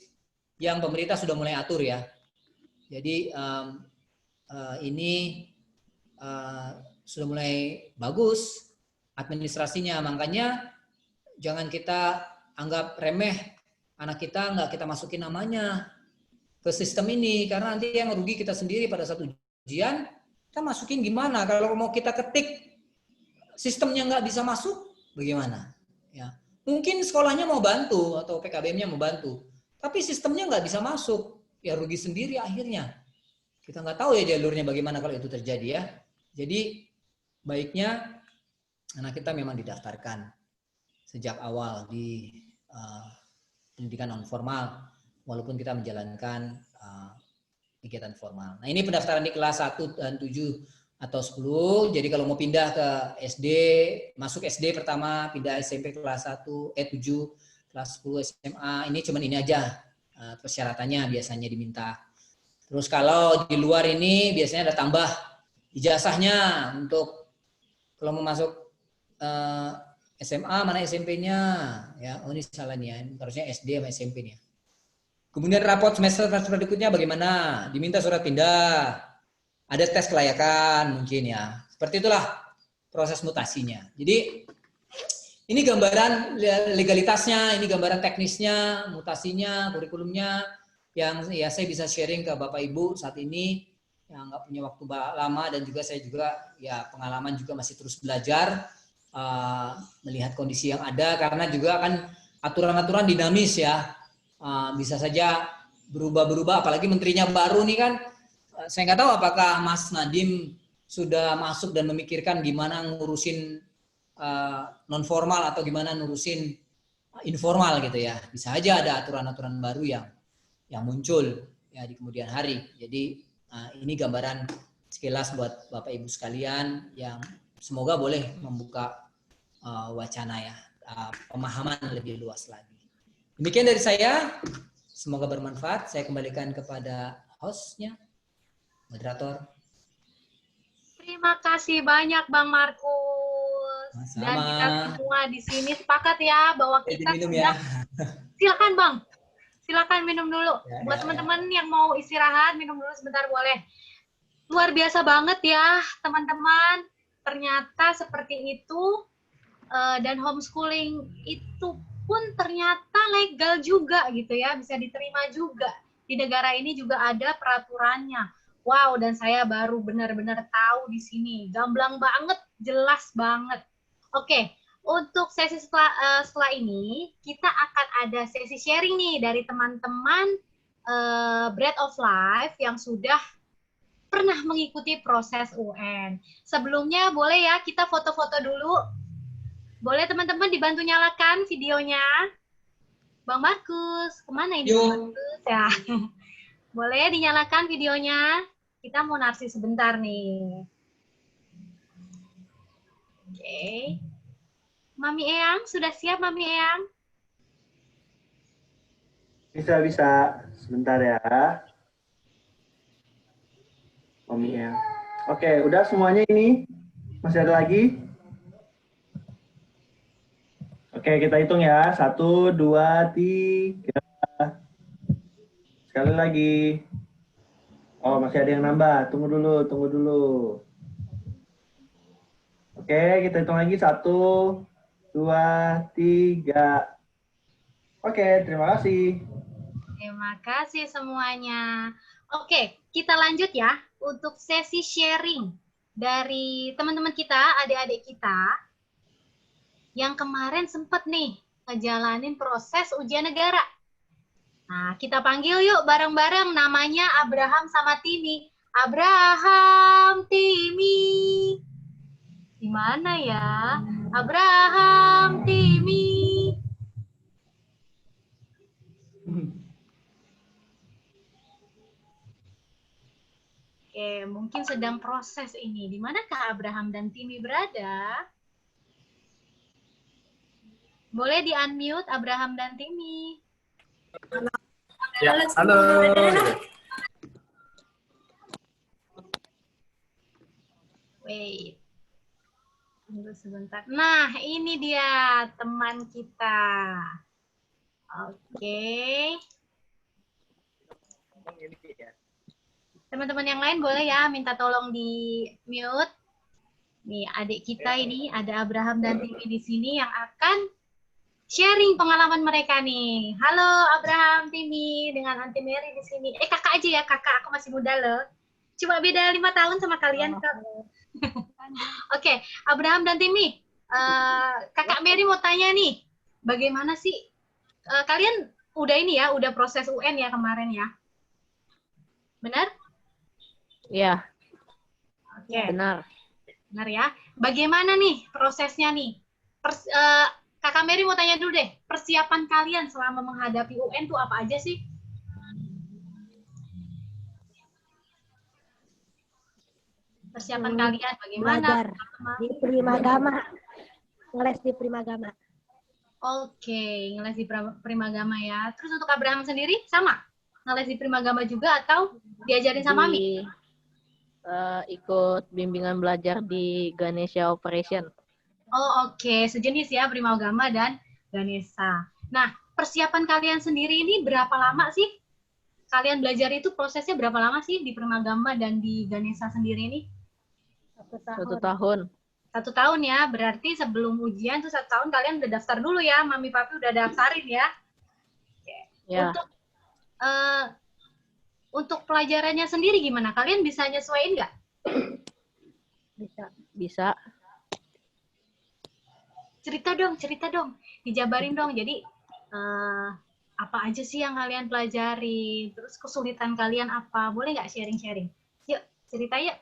yang pemerintah sudah mulai atur ya. Jadi ini sudah mulai bagus administrasinya, makanya jangan kita anggap remeh anak kita, nggak kita masukin namanya ke sistem ini, karena nanti yang rugi kita sendiri pada saat ujian. Kita masukin gimana? Kalau mau kita ketik sistemnya nggak bisa masuk, bagaimana? Ya, mungkin sekolahnya mau bantu atau PKBM-nya mau bantu, tapi sistemnya nggak bisa masuk, ya rugi sendiri akhirnya. Kita nggak tahu ya jalurnya bagaimana kalau itu terjadi ya. Jadi baiknya anak kita memang didaftarkan sejak awal di pendidikan non formal, walaupun kita menjalankan kegiatan formal. Nah ini pendaftaran di kelas 1 dan 7 atau 10. Jadi kalau mau pindah ke SD, masuk SD pertama, pindah SMP kelas 1, 7, kelas 10 SMA, ini cuman ini aja persyaratannya biasanya diminta. Terus kalau di luar ini biasanya ada tambah ijazahnya untuk kalau mau masuk SMA, mana SMP-nya? Ya, oh ini salah nih ya, harusnya SD sama SMP-nya. Kemudian raport semester berikutnya bagaimana? Diminta surat pindah, ada tes kelayakan mungkin ya. Seperti itulah proses mutasinya. Jadi ini gambaran legalitasnya, ini gambaran teknisnya, mutasinya, kurikulumnya yang ya saya bisa sharing ke Bapak Ibu saat ini yang nggak punya waktu lama, dan juga saya juga ya pengalaman juga masih terus belajar melihat kondisi yang ada, karena juga kan aturan-aturan dinamis ya, bisa saja berubah-berubah, apalagi menterinya baru nih kan. Saya nggak tahu apakah Mas Nadiem sudah masuk dan memikirkan gimana ngurusin non formal atau gimana ngurusin informal gitu ya. Bisa aja ada aturan-aturan baru yang muncul ya di kemudian hari. Jadi ini gambaran sekilas buat Bapak Ibu sekalian yang semoga boleh membuka wacana ya, pemahaman lebih luas lagi. Demikian dari saya, semoga bermanfaat. Saya kembalikan kepada hostnya, moderator. Terima kasih banyak Bang Markus. Sama-sama. Dan kita semua di sini sepakat ya bahwa kita minum sudah. ya. Silakan Bang, silakan minum dulu. Ya, Buat ya, teman-teman yang mau istirahat, minum dulu sebentar boleh. Luar biasa banget ya, teman-teman. Ternyata seperti itu, dan homeschooling itu pun ternyata legal juga gitu ya, bisa diterima juga. Di negara ini juga ada peraturannya. Wow, dan saya baru benar-benar tahu di sini. Gamblang banget, jelas banget. Oke, untuk sesi setelah ini, kita akan ada sesi sharing nih dari teman-teman Bread of Life yang sudah pernah mengikuti proses UN. Sebelumnya boleh ya kita foto-foto dulu. Boleh teman-teman dibantu nyalakan videonya. Bang Markus, kemana ini Bang Markus ya? Boleh dinyalakan videonya. Kita mau narsis sebentar nih. Oke. Mami Eyang, sudah siap Mami Eyang? Bisa. Sebentar ya. Mami Eyang. Oke, udah semuanya ini? Masih ada lagi? Oke, kita hitung ya. 1, 2, 3. Sekali lagi. Oh, masih ada yang nambah. Tunggu dulu. Oke, kita hitung lagi. 1, 2, 3. Oke, terima kasih. Terima kasih semuanya. Oke, kita lanjut ya untuk sesi sharing dari teman-teman kita, adik-adik kita yang kemarin sempat nih ngejalanin proses ujian negara. Nah, kita panggil yuk bareng-bareng, namanya Abraham sama Timi. Abraham, Timi. Di mana ya? Abraham, Timi. Oke, mungkin sedang proses ini. Di manakah Abraham dan Timi berada? Boleh di-unmute Abraham dan Timi. Ya, halo. Wait. Tunggu sebentar. Nah, ini dia teman kita. Oke. Teman-teman yang lain boleh ya minta tolong di mute. Nih, adik kita ini ada Abraham dan Timi di sini yang akan sharing pengalaman mereka nih. Halo Abraham, Timi, dengan Aunty Mary di sini. Kakak aja ya, kakak. Aku masih muda loh. Cuma beda 5 tahun sama kalian, Kak. Oke, Abraham dan Timi. Kakak Mary mau tanya nih, bagaimana sih kalian udah ini ya, udah proses UN ya kemarin ya? Benar? Iya, Oke. benar. Benar ya. Bagaimana nih prosesnya nih? Kakak Mary mau tanya dulu deh, persiapan kalian selama menghadapi UN tuh apa aja sih? Persiapan kalian bagaimana? Belajar di Primagama, ngeles di Primagama. Oke, ngeles di Primagama ya. Terus untuk Abraham sendiri sama? Ngeles di Primagama juga atau diajarin sama Mami? Ikut bimbingan belajar di Ganesha Operation. Oh oke, sejenis ya Primagama dan Ganesha. Nah, persiapan kalian sendiri ini berapa lama sih? Kalian belajar itu prosesnya berapa lama sih di Primagama dan di Ganesha sendiri ini? 1 tahun. 1 tahun ya, berarti sebelum ujian tuh 1 tahun kalian udah daftar dulu ya, Mami Papi udah daftarin ya. Ya. Untuk pelajarannya sendiri gimana? Kalian bisa nyesuaiin nggak? Bisa. Cerita dong. Dijabarin dong. Jadi, apa aja sih yang kalian pelajari? Terus kesulitan kalian apa? Boleh nggak sharing-sharing? Yuk, cerita yuk.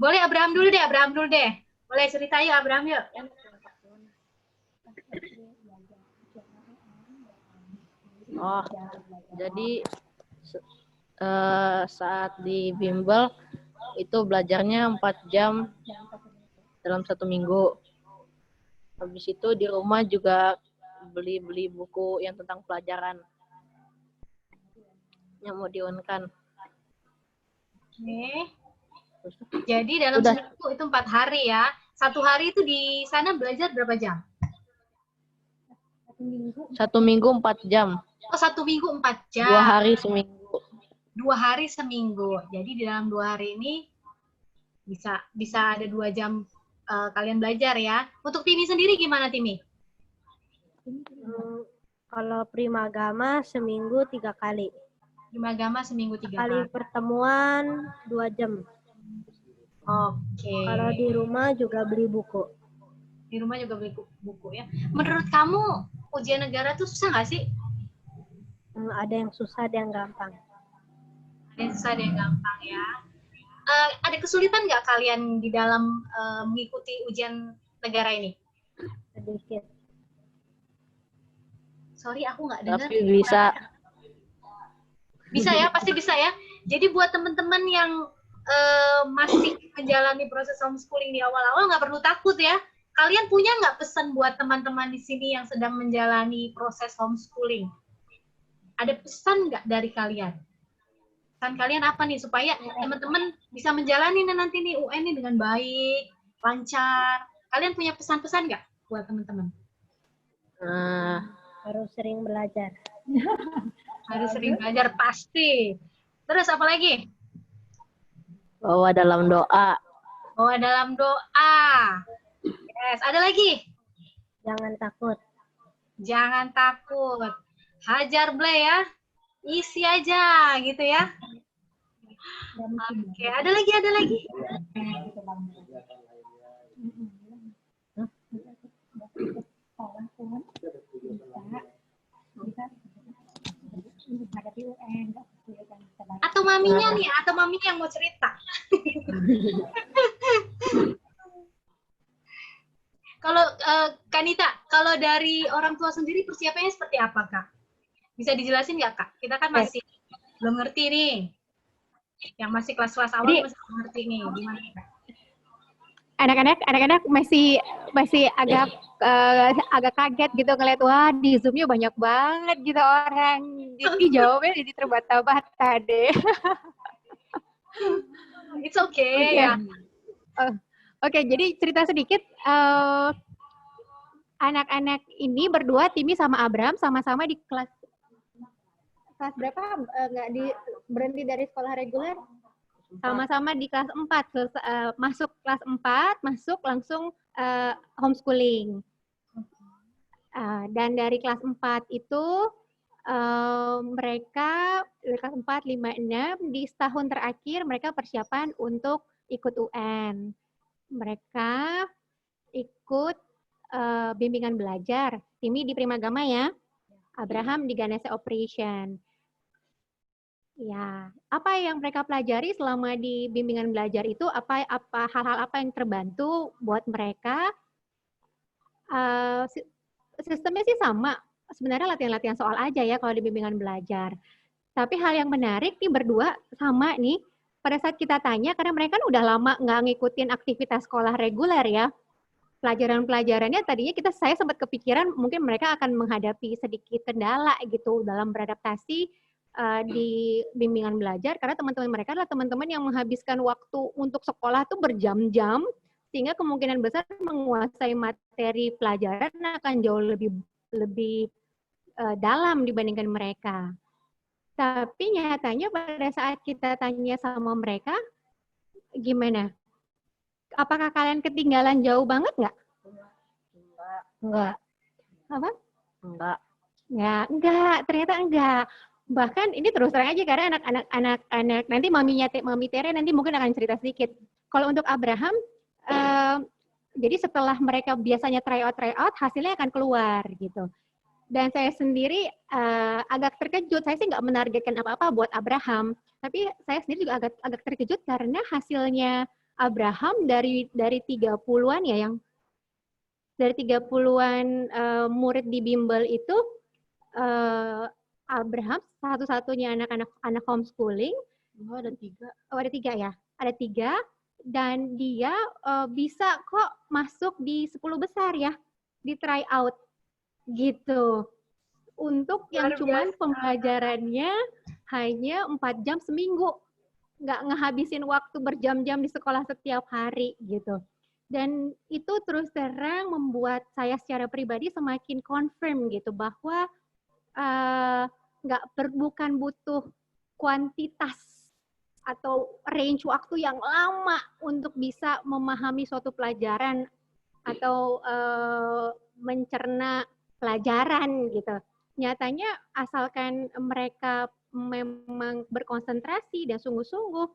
Boleh Abraham dulu deh. Boleh cerita yuk Abraham yuk. Oh, jadi saat di bimbel itu belajarnya 4 jam dalam 1 minggu. Habis itu di rumah juga beli buku yang tentang pelajaran yang mau diunkan. Oke. Jadi dalam seminggu itu 4 hari ya. 1 hari itu di sana belajar berapa jam? 1 minggu 4 jam. Oh, 1 minggu 4 jam. 2 hari seminggu. 2 hari seminggu. Jadi di dalam 2 hari ini bisa ada 2 jam kalian belajar ya. Untuk Timi sendiri gimana, Timi? Kalau Primagama seminggu 3 kali. Primagama seminggu 3 Kali kali. pertemuan 2 jam. Oke. Kalau di rumah juga beli buku. Di rumah juga beli buku ya. Menurut kamu ujian negara tuh susah nggak sih? Ada yang susah, ada yang gampang. Ada yang susah, ada yang gampang ya. Ada kesulitan nggak kalian di dalam mengikuti ujian negara ini? Sedikit. Sorry, aku nggak dengar. Tapi bisa. Bisa ya, pasti bisa ya. Jadi buat teman-teman yang masih menjalani proses homeschooling di awal-awal nggak perlu takut ya. Kalian punya nggak pesan buat teman-teman di sini yang sedang menjalani proses homeschooling? Ada pesan nggak dari kalian? Pesan kalian apa nih supaya teman-teman bisa menjalani nanti nih UN nih dengan baik, lancar? Kalian punya pesan-pesan nggak buat teman-teman? Harus sering belajar. Harus sering belajar pasti. Terus apa lagi? Bahwa dalam doa. Bahwa dalam doa. Yes, ada lagi? Jangan takut. Jangan takut. Hajar Ble ya. Isi aja gitu ya. Oke, ada lagi, ada lagi. Atau maminya nih, atau maminya yang mau cerita. Kalau Kanita, kalau dari orang tua sendiri persiapannya seperti apa, Kak? Bisa dijelasin nggak, Kak? Kita kan masih belum ngerti nih. Yang masih kelas-kelas awal masih belum ngerti nih. Gimana, Kak? Anak-anak masih agak kaget gitu ngeliat, wah di Zoom-nya banyak banget gitu orang. Jadi jawabnya jadi terbata-bata deh. It's okay ya. Oke, jadi cerita sedikit. Anak-anak ini berdua, Timi sama Abram, sama-sama di kelas berapa? Berhenti dari sekolah reguler? Sama-sama di kelas 4, masuk kelas 4, masuk langsung homeschooling. Dan dari kelas 4 itu mereka dari kelas 4, 5, 6 di setahun terakhir mereka persiapan untuk ikut UN. Mereka ikut bimbingan belajar. Timi di Primagama ya, Abraham di Ganesha Operation. Ya, apa yang mereka pelajari selama di bimbingan belajar itu, hal-hal apa yang terbantu buat mereka? Sistemnya sih sama, sebenarnya latihan-latihan soal aja ya kalau di bimbingan belajar. Tapi hal yang menarik nih berdua sama nih, pada saat kita tanya, karena mereka kan udah lama nggak ngikutin aktivitas sekolah reguler ya, pelajaran-pelajarannya tadinya saya sempat kepikiran mungkin mereka akan menghadapi sedikit kendala gitu dalam beradaptasi di bimbingan belajar, karena teman-teman mereka adalah teman-teman yang menghabiskan waktu untuk sekolah tuh berjam-jam, sehingga kemungkinan besar menguasai materi pelajaran akan jauh lebih dalam dibandingkan mereka. Tapi nyatanya pada saat kita tanya sama mereka, gimana? Apakah kalian ketinggalan jauh banget nggak? Enggak. Apa? Enggak. Ya, enggak. Ternyata enggak. Bahkan ini terus terang aja karena anak-anak nanti Mami Tere nanti mungkin akan cerita sedikit. Kalau untuk Abraham, jadi setelah mereka biasanya try out, hasilnya akan keluar gitu. Dan saya sendiri agak terkejut. Saya sih nggak menargetkan apa-apa buat Abraham, tapi saya sendiri juga agak terkejut karena hasilnya Abraham dari 30-an ya, yang dari 30-an murid di bimbel itu, Abraham satu-satunya anak homeschooling. Oh, ada 3. Oh, ada 3 ya? Ada 3, dan dia bisa kok masuk di 10 besar ya, di try out gitu. Untuk yang cuman pembelajarannya hanya 4 jam seminggu, nggak ngehabisin waktu berjam-jam di sekolah setiap hari gitu. Dan itu terus terang membuat saya secara pribadi semakin confirm gitu bahwa bukan butuh kuantitas atau range waktu yang lama untuk bisa memahami suatu pelajaran atau mencerna pelajaran gitu. Nyatanya asalkan mereka memang berkonsentrasi dan sungguh-sungguh,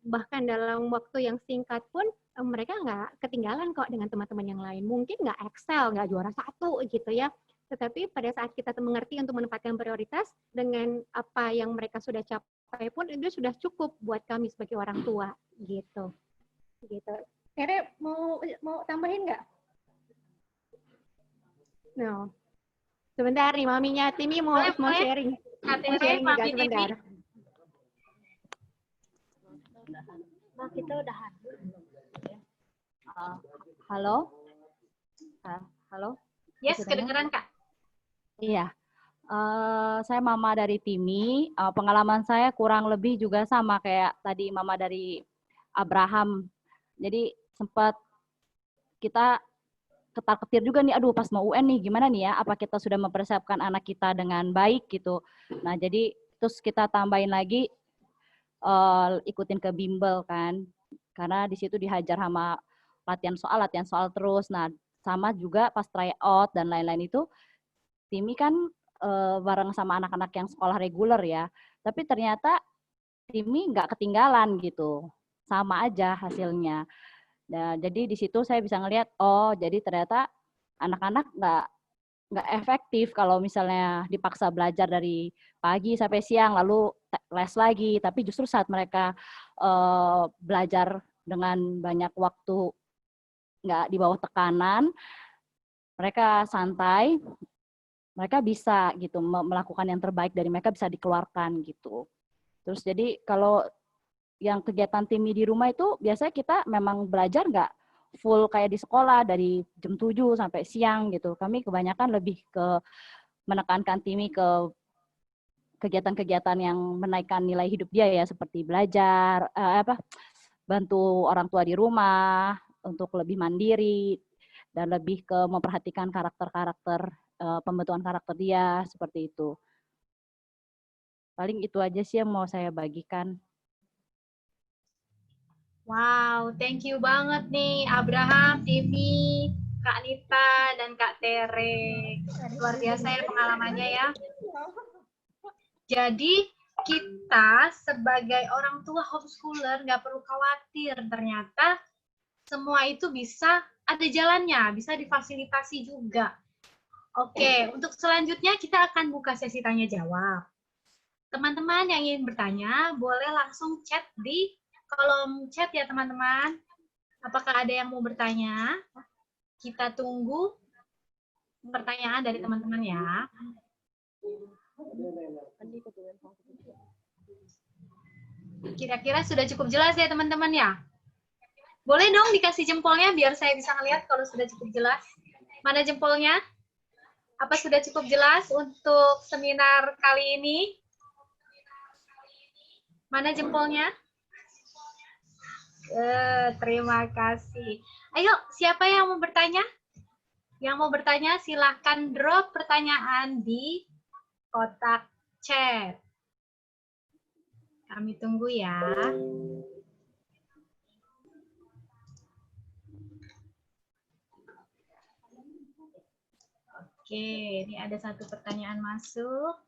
bahkan dalam waktu yang singkat pun mereka nggak ketinggalan kok dengan teman-teman yang lain. Mungkin nggak excel, nggak juara satu gitu ya. Tetapi pada saat kita mengerti untuk menempatkan prioritas dengan apa yang mereka sudah capai pun itu sudah cukup buat kami sebagai orang tua gitu. Gitu. Tere mau tambahin nggak? No. Sebentar nih, maminya Timi mau sharing. Kak Mau Tere, sharing juga Mami Timi. sebentar. Nah, kita udahan. Halo? Halo? Yes, Masih dengar? kedengeran Kak. Iya. Saya mama dari Timi. Pengalaman saya kurang lebih juga sama kayak tadi mama dari Abraham. Jadi sempat kita ketar-ketir juga nih, aduh pas mau UN nih gimana nih ya, apa kita sudah mempersiapkan anak kita dengan baik gitu. Nah jadi terus kita tambahin lagi ikutin ke bimbel kan, karena di situ dihajar sama latihan soal terus. Nah sama juga pas try out dan lain-lain itu, Timi kan bareng sama anak-anak yang sekolah reguler ya, tapi ternyata Timi nggak ketinggalan gitu, sama aja hasilnya. Nah, jadi di situ saya bisa ngelihat, oh jadi ternyata anak-anak nggak efektif kalau misalnya dipaksa belajar dari pagi sampai siang lalu les lagi. Tapi justru saat mereka belajar dengan banyak waktu, nggak di bawah tekanan, mereka santai, mereka bisa gitu melakukan yang terbaik dari mereka bisa dikeluarkan gitu. Terus jadi kalau yang kegiatan Timi di rumah itu biasanya kita memang belajar nggak full kayak di sekolah dari jam 7 sampai siang gitu. Kami kebanyakan lebih ke menekankan Timi ke kegiatan-kegiatan yang menaikkan nilai hidup dia ya, seperti belajar, bantu orang tua di rumah untuk lebih mandiri dan lebih ke memperhatikan karakter-karakter, pembentukan karakter dia seperti itu. Paling itu aja sih yang mau saya bagikan. Wow, thank you banget nih Abraham, Timi, Kak Nita, dan Kak Tere. Luar biasa ya pengalamannya ya. Jadi kita sebagai orang tua homeschooler nggak perlu khawatir, ternyata semua itu bisa ada jalannya, bisa difasilitasi juga. Oke, untuk selanjutnya kita akan buka sesi tanya jawab. Teman-teman yang ingin bertanya boleh langsung chat di kolom chat ya teman-teman. Apakah ada yang mau bertanya? Kita tunggu pertanyaan dari teman-teman ya. Kira-kira sudah cukup jelas ya teman-teman ya? Boleh dong dikasih jempolnya biar saya bisa ngeliat kalau sudah cukup jelas. Mana jempolnya? Apa sudah cukup jelas untuk seminar kali ini? Mana jempolnya? Terima kasih. Ayo, siapa yang mau bertanya? Yang mau bertanya silahkan drop pertanyaan di kotak chat. Kami tunggu ya. Oke, ini ada satu pertanyaan masuk.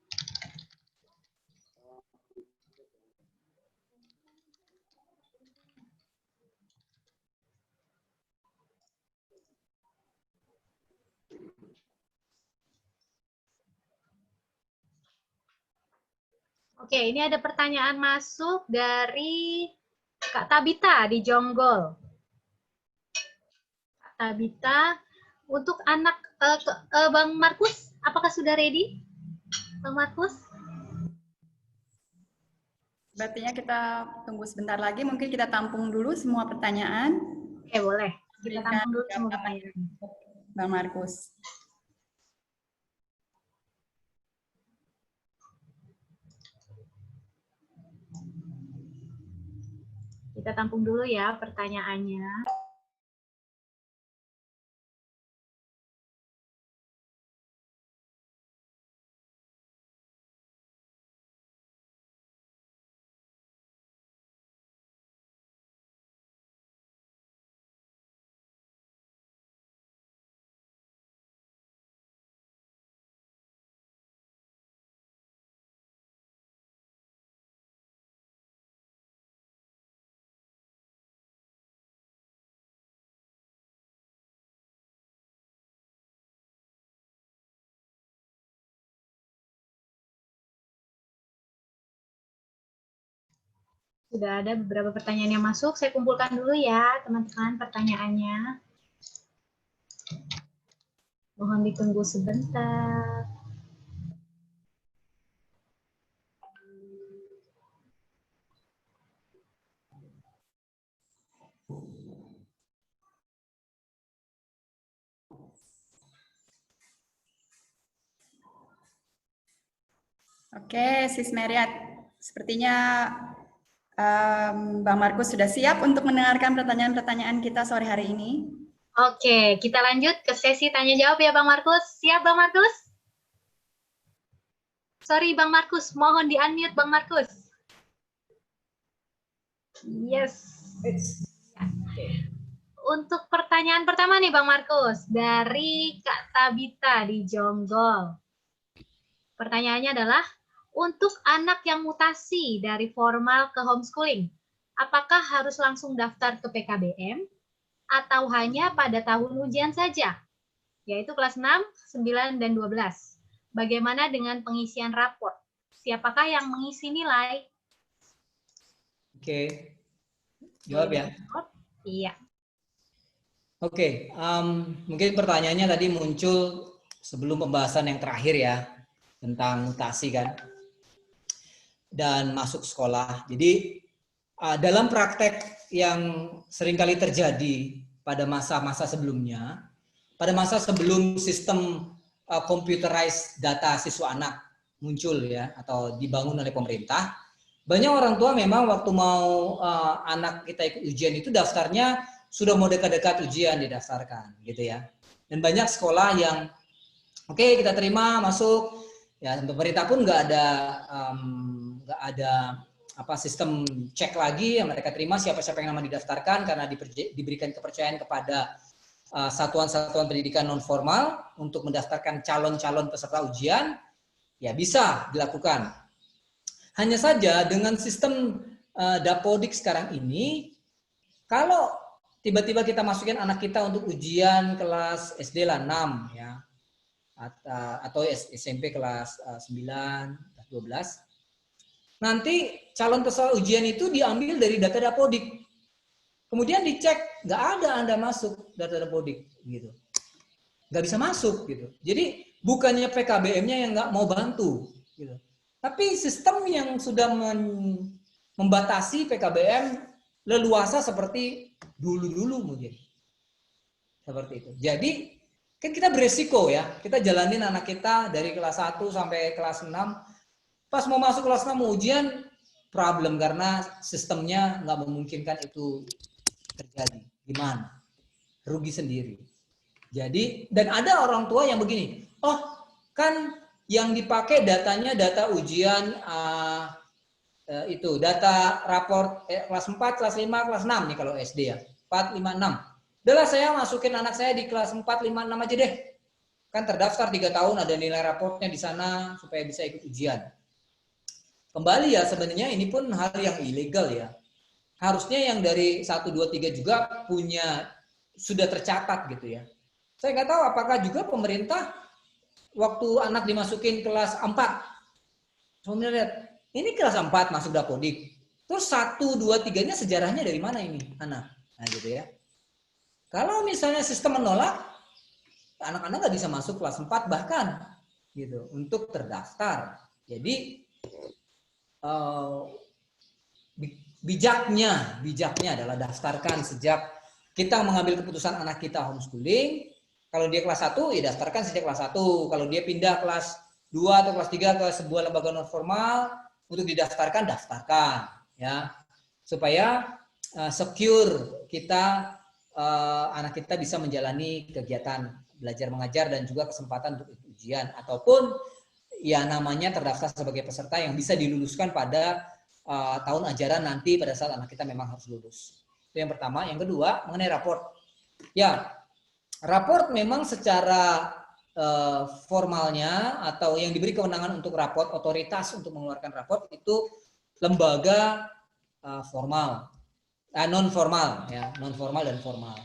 Oke, ini ada pertanyaan masuk dari Kak Tabita di Jonggol. Kak Tabita, untuk anak Bang Markus, apakah sudah ready? Bang Markus? Berarti kita tunggu sebentar lagi, mungkin kita tampung dulu semua pertanyaan. Oke, boleh. Kita tampung dulu semua pertanyaan. Bang Markus. Kita tampung dulu ya pertanyaannya. Sudah ada beberapa pertanyaan yang masuk. Saya kumpulkan dulu ya, teman-teman, pertanyaannya. Mohon ditunggu sebentar. Oke, Sis Meriat. Sepertinya Bang Markus sudah siap untuk mendengarkan pertanyaan-pertanyaan kita sore hari ini. Oke, kita lanjut ke sesi tanya jawab ya Bang Markus. Siap Bang Markus? Sorry Bang Markus, mohon di-unmute Bang Markus. Yes. Untuk pertanyaan pertama nih Bang Markus, dari Kak Tabita di Jonggol. Pertanyaannya adalah, untuk anak yang mutasi dari formal ke homeschooling, apakah harus langsung daftar ke PKBM atau hanya pada tahun ujian saja, yaitu kelas 6, 9, dan 12? Bagaimana dengan pengisian raport? Siapakah yang mengisi nilai? Oke, jawab ya. Iya. Oke, mungkin pertanyaannya tadi muncul sebelum pembahasan yang terakhir ya, tentang mutasi kan, dan masuk sekolah. Jadi dalam praktek yang seringkali terjadi pada masa-masa sebelumnya, pada masa sebelum sistem computerized data siswa anak muncul ya, atau dibangun oleh pemerintah, banyak orang tua memang waktu mau anak kita ikut ujian itu daftarnya sudah mau dekat-dekat ujian didaftarkan gitu ya. Dan banyak sekolah yang oke, kita terima masuk, ya pemerintah pun nggak ada sistem cek lagi, yang mereka terima siapa-siapa yang nama didaftarkan karena diberikan kepercayaan kepada satuan-satuan pendidikan non formal untuk mendaftarkan calon-calon peserta ujian, ya bisa dilakukan. Hanya saja dengan sistem Dapodik sekarang ini, kalau tiba-tiba kita masukin anak kita untuk ujian kelas SD lah 6 ya, atau SMP kelas 9, kelas 12. Nanti calon peserta ujian itu diambil dari data Dapodik. Kemudian dicek, nggak ada Anda masuk data Dapodik gitu. Nggak bisa masuk gitu. Jadi bukannya PKBM-nya yang nggak mau bantu gitu. Tapi sistem yang sudah membatasi PKBM leluasa seperti dulu-dulu mungkin. Seperti itu. Jadi kan kita beresiko ya, kita jalanin anak kita dari kelas 1 sampai kelas 6, pas mau masuk kelas 6 mau ujian, problem karena sistemnya nggak memungkinkan itu terjadi. Gimana? Rugi sendiri. Jadi, dan ada orang tua yang begini, oh kan yang dipakai datanya data ujian, itu data raport kelas 4, kelas 5, kelas 6 nih kalau SD ya, 4, 5, 6. Udahlah saya masukin anak saya di kelas 4, 5, 6 aja deh. Kan terdaftar 3 tahun, ada nilai raportnya di sana supaya bisa ikut ujian. Kembali ya, sebenarnya ini pun hal yang ilegal ya. Harusnya yang dari 1, 2, 3 juga sudah tercatat gitu ya. Saya nggak tahu apakah juga pemerintah waktu anak dimasukin kelas 4, saya lihat, ini kelas 4 masuk Dapodik. Terus 1, 2, 3-nya sejarahnya dari mana ini anak? Nah gitu ya. Kalau misalnya sistem menolak, anak-anak nggak bisa masuk kelas 4 bahkan gitu untuk terdaftar. Jadi bijaknya adalah daftarkan sejak kita mengambil keputusan anak kita homeschooling. Kalau dia kelas 1 ya daftarkan sejak kelas 1. Kalau dia pindah kelas 2 atau kelas 3 ke sebuah lembaga non formal untuk didaftarkan, daftarkan ya. Supaya secure kita anak kita bisa menjalani kegiatan belajar mengajar dan juga kesempatan untuk ujian ataupun ya namanya terdaftar sebagai peserta yang bisa diluluskan pada tahun ajaran nanti pada saat anak kita memang harus lulus. Itu yang pertama. Yang kedua mengenai raport. Ya, raport memang secara formalnya atau yang diberi kewenangan untuk raport, otoritas untuk mengeluarkan raport itu lembaga formal, non formal ya, non formal dan formal.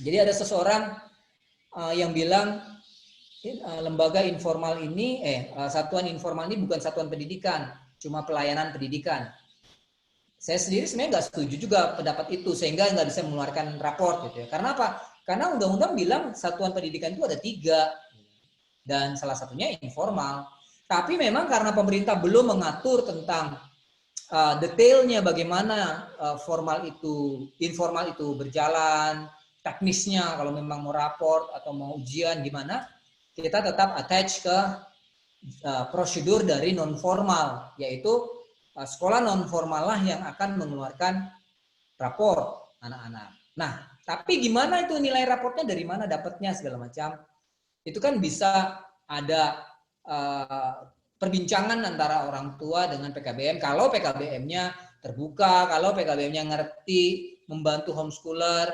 Jadi ada seseorang yang bilang lembaga informal ini, satuan informal ini bukan satuan pendidikan, cuma pelayanan pendidikan. saya sendiri sebenarnya nggak setuju juga pendapat itu, sehingga nggak bisa mengeluarkan raport gitu ya. Karena apa? Karena undang-undang bilang satuan pendidikan itu ada 3, dan salah satunya informal. Tapi memang karena pemerintah belum mengatur tentang detailnya bagaimana formal itu, informal itu berjalan, teknisnya kalau memang mau raport atau mau ujian gimana, kita tetap attach ke prosedur dari non formal, yaitu sekolah non formal lah yang akan mengeluarkan raport anak-anak. Nah, tapi gimana itu nilai raportnya, dari mana dapatnya segala macam? Itu kan bisa ada perbincangan antara orang tua dengan PKBM. Kalau PKBM-nya terbuka, kalau PKBM-nya ngerti, membantu homeschooler,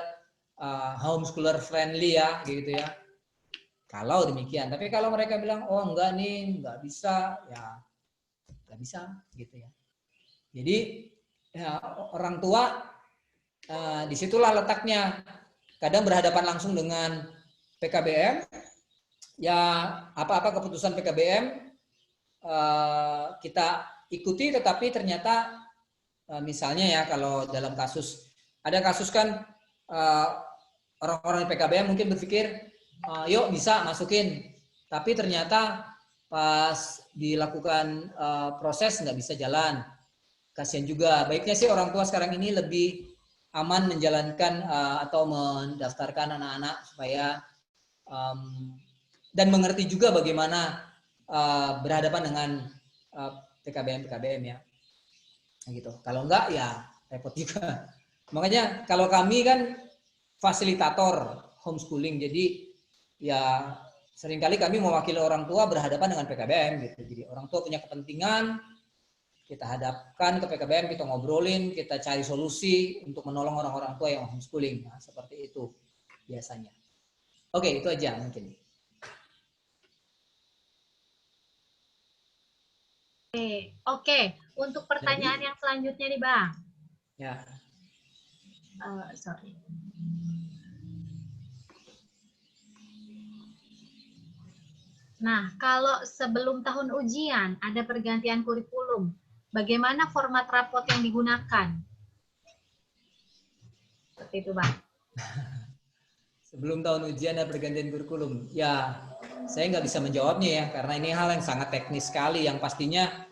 homeschooler friendly ya, gitu ya. Kalau demikian. Tapi kalau mereka bilang, oh enggak nih, enggak bisa, ya enggak bisa, gitu ya. Jadi ya, orang tua disitulah letaknya. Kadang berhadapan langsung dengan PKBM, ya apa-apa keputusan PKBM kita ikuti, tetapi ternyata misalnya ya kalau dalam kasus, ada kasus kan orang-orang di PKBM mungkin berpikir yuk bisa masukin, tapi ternyata pas dilakukan proses nggak bisa jalan, kasihan juga. Baiknya sih orang tua sekarang ini lebih aman menjalankan atau mendaftarkan anak-anak supaya dan mengerti juga bagaimana berhadapan dengan PKBM ya, gitu. Kalau enggak ya repot juga. Makanya kalau kami kan fasilitator homeschooling, jadi ya seringkali kami mewakili orang tua berhadapan dengan PKBM gitu. Jadi orang tua punya kepentingan, kita hadapkan ke PKBM, kita ngobrolin, kita cari solusi untuk menolong orang-orang tua yang homeschooling. Nah, seperti itu biasanya. Oke, itu aja mungkin. Oke. Untuk pertanyaan yang selanjutnya nih Bang. Ya. Sorry. Nah, kalau sebelum tahun ujian ada pergantian kurikulum, bagaimana format raport yang digunakan? Seperti itu, Bang. Sebelum tahun ujian ada pergantian kurikulum. Ya, saya nggak bisa menjawabnya ya, karena ini hal yang sangat teknis sekali, yang pastinya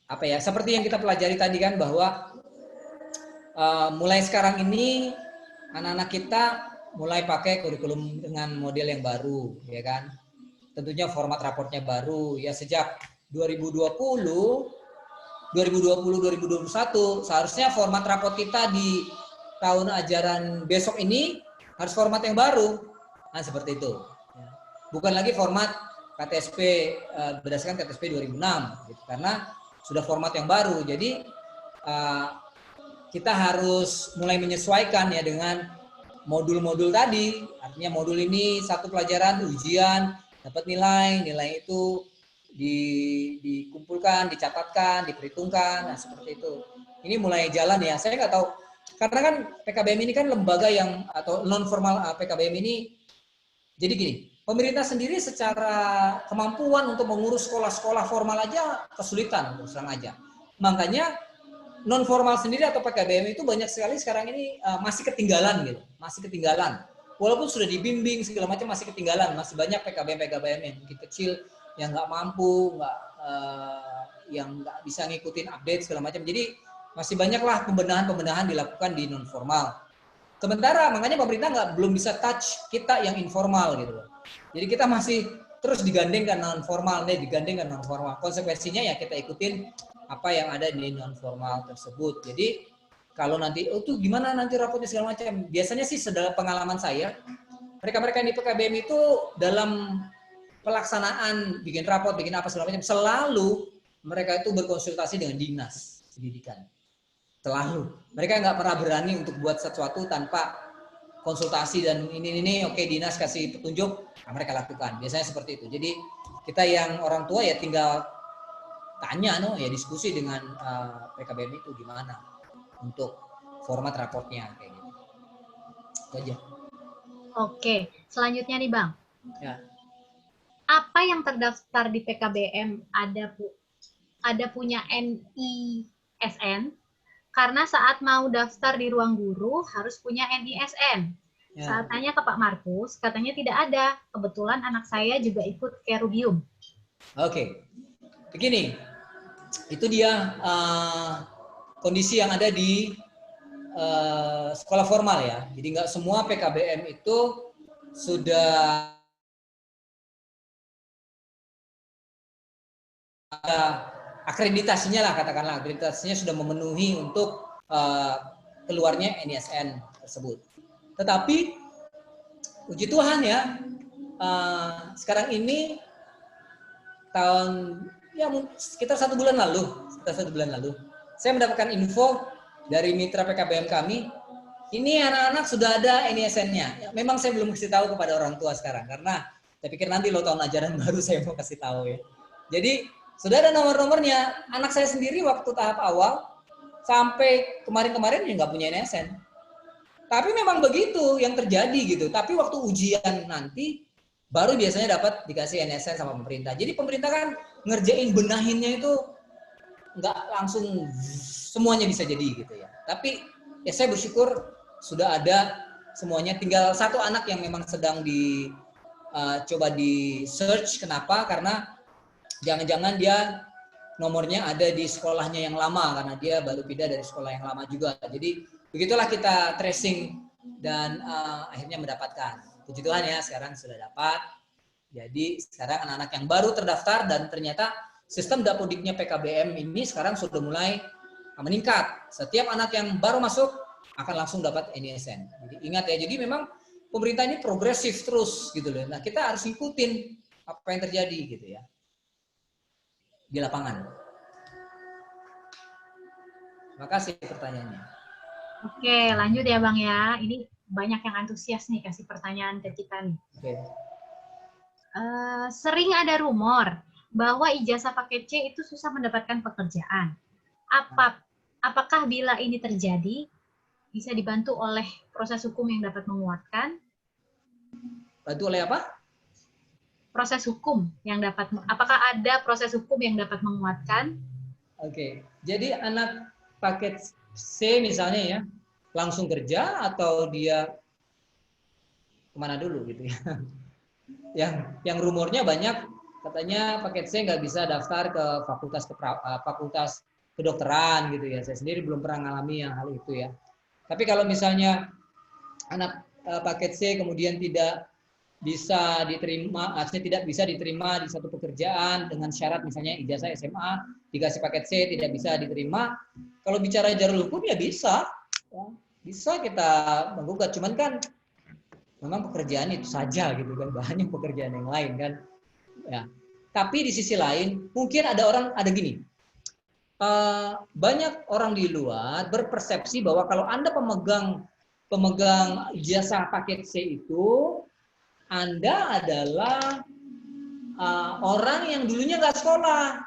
apa ya, seperti yang kita pelajari tadi kan, bahwa mulai sekarang ini anak-anak kita mulai pakai kurikulum dengan model yang baru, ya kan. Tentunya format raportnya baru ya, sejak 2020-2021 seharusnya format raport kita di tahun ajaran besok ini harus format yang baru. Nah, seperti itu. Bukan lagi format KTSP berdasarkan KTSP 2006 gitu, karena sudah format yang baru. Jadi kita harus mulai menyesuaikan ya dengan modul-modul tadi. Artinya modul ini satu pelajaran ujian dapat nilai itu dikumpulkan, dicatatkan, diperhitungkan. Nah, seperti itu. Ini mulai jalan ya. Saya nggak tahu, karena kan PKBM ini kan lembaga yang, atau non formal PKBM ini. Jadi gini, pemerintah sendiri secara kemampuan untuk mengurus sekolah-sekolah formal aja kesulitan, terus terang aja. Makanya non formal sendiri atau PKBM itu banyak sekali sekarang ini masih ketinggalan gitu, masih ketinggalan. Walaupun sudah dibimbing segala macam, masih ketinggalan. Masih banyak PKBM yang mungkin kecil, yang nggak mampu, yang nggak bisa ngikutin update segala macam. Jadi masih banyaklah pembenahan dilakukan di non formal. Sementara makanya pemerintah belum bisa touch kita yang informal gitu loh. Jadi kita masih terus digandengkan non formal, digandengkan non formal. Konsekuensinya ya kita ikutin apa yang ada di non formal tersebut. Jadi kalau nanti tuh gimana nanti rapotnya segala macam. Biasanya sih sedalam pengalaman saya, mereka-mereka yang di PKBM itu dalam pelaksanaan bikin raport, bikin apa segala macam, selalu mereka itu berkonsultasi dengan dinas pendidikan. Selalu. Mereka nggak pernah berani untuk buat sesuatu tanpa konsultasi dan ini oke, dinas kasih petunjuk, nah mereka lakukan. Biasanya seperti itu. Jadi kita yang orang tua ya tinggal tanya ya diskusi dengan PKBM itu gimana untuk format raportnya kayak gitu. Itu aja. Oke, selanjutnya nih Bang. Ya. Apa yang terdaftar di PKBM ada Bu? ada punya NISN, karena saat mau daftar di ruang guru harus punya NISN. Ya. Saat tanya ke Pak Markus, katanya tidak ada. Kebetulan anak saya juga ikut Kerubium. Oke, begini, itu dia kondisi yang ada di sekolah formal ya. Jadi nggak semua PKBM itu sudah akreditasinya lah, katakanlah akreditasinya sudah memenuhi untuk keluarnya NISN tersebut. Tetapi puji Tuhan ya, sekarang ini tahun ya sekitar 1 bulan lalu, saya mendapatkan info dari mitra PKBM kami, ini anak-anak sudah ada NISN-nya. Memang saya belum kasih tahu kepada orang tua sekarang karena saya pikir nanti lo tahun ajaran baru saya mau kasih tahu ya. Jadi sudah ada nomor-nomornya. Anak saya sendiri waktu tahap awal sampai kemarin-kemarin ya nggak punya NISN. Tapi memang begitu yang terjadi gitu. Tapi waktu ujian nanti baru biasanya dapat dikasih NISN sama pemerintah. Jadi pemerintah kan ngerjain benahinnya itu nggak langsung semuanya bisa jadi gitu ya. Tapi ya saya bersyukur sudah ada semuanya. Tinggal satu anak yang memang sedang coba di search. Kenapa? Karena jangan-jangan dia nomornya ada di sekolahnya yang lama karena dia baru pindah dari sekolah yang lama juga. Jadi begitulah kita tracing dan akhirnya mendapatkan. Puji Tuhan ya, sekarang sudah dapat. Jadi sekarang anak-anak yang baru terdaftar dan ternyata sistem dapodiknya PKBM ini sekarang sudah mulai meningkat. Setiap anak yang baru masuk akan langsung dapat NISN. Jadi ingat ya, jadi memang pemerintah ini progresif terus gitu loh. Nah, kita harus ikutin apa yang terjadi gitu ya di lapangan. Terima kasih pertanyaannya. Oke, lanjut ya Bang ya. Ini banyak yang antusias nih kasih pertanyaan ke kita nih. Oke. Sering ada rumor bahwa ijazah paket C itu susah mendapatkan pekerjaan. Apakah bila ini terjadi bisa dibantu oleh proses hukum yang dapat menguatkan? Bantu oleh apa? Proses hukum yang dapat, apakah ada proses hukum yang dapat menguatkan? Oke, jadi anak paket C misalnya ya, langsung kerja atau dia kemana dulu gitu ya? Yang rumornya banyak, katanya paket C nggak bisa daftar ke fakultas kedokteran gitu ya. Saya sendiri belum pernah ngalami yang hal itu ya. Tapi kalau misalnya anak paket C kemudian tidak bisa diterima, artinya tidak bisa diterima di satu pekerjaan dengan syarat misalnya ijazah SMA, dikasih paket C tidak bisa diterima. Kalau bicara jalur hukum ya bisa kita menggugat. Cuman kan memang pekerjaan itu saja gitu kan, banyak pekerjaan yang lain kan. Ya. Tapi di sisi lain mungkin ada gini. Banyak orang di luar berpersepsi bahwa kalau Anda pemegang ijazah paket C itu Anda adalah orang yang dulunya nggak sekolah,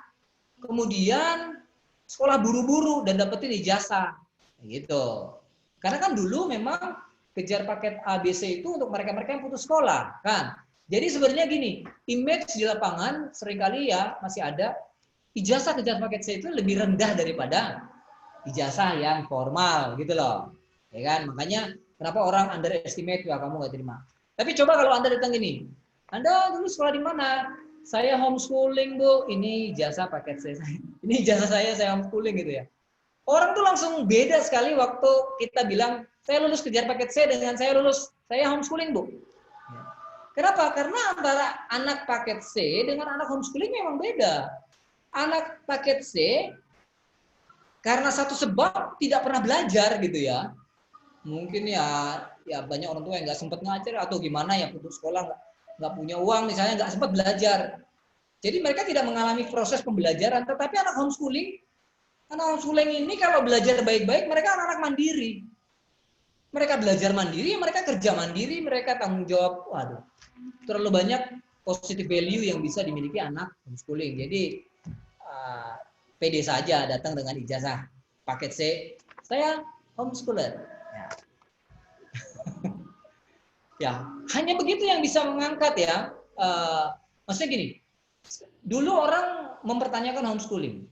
kemudian sekolah buru-buru dan dapetin ijazah, gitu. Karena kan dulu memang kejar paket ABC itu untuk mereka-mereka yang putus sekolah, kan. Jadi sebenarnya gini, image di lapangan seringkali ya masih ada ijazah kejar paket C itu lebih rendah daripada ijazah yang formal, gitu loh, ya kan. Makanya kenapa orang underestimate ya kamu nggak terima. Tapi coba kalau Anda datang gini, Anda dulu sekolah di mana? Saya homeschooling Bu, ini ijazah paket C saya. Ini ijazah saya homeschooling gitu ya. Orang tuh langsung beda sekali waktu kita bilang, saya lulus kejar paket C dengan saya homeschooling Bu. Kenapa? Karena antara anak paket C dengan anak homeschooling memang beda. Anak paket C, karena satu sebab tidak pernah belajar gitu ya. Mungkin ya banyak orang tua yang nggak sempat ngajar atau gimana ya, putus sekolah nggak punya uang misalnya, nggak sempat belajar. Jadi mereka tidak mengalami proses pembelajaran. Tetapi anak homeschooling ini kalau belajar baik-baik mereka anak-anak mandiri. Mereka belajar mandiri, mereka kerja mandiri, mereka tanggung jawab. Waduh, terlalu banyak positive value yang bisa dimiliki anak homeschooling. Jadi pede saja datang dengan ijazah paket C. Saya homeschooler. Ya, hanya begitu yang bisa mengangkat ya. Maksudnya gini, dulu orang mempertanyakan homeschooling.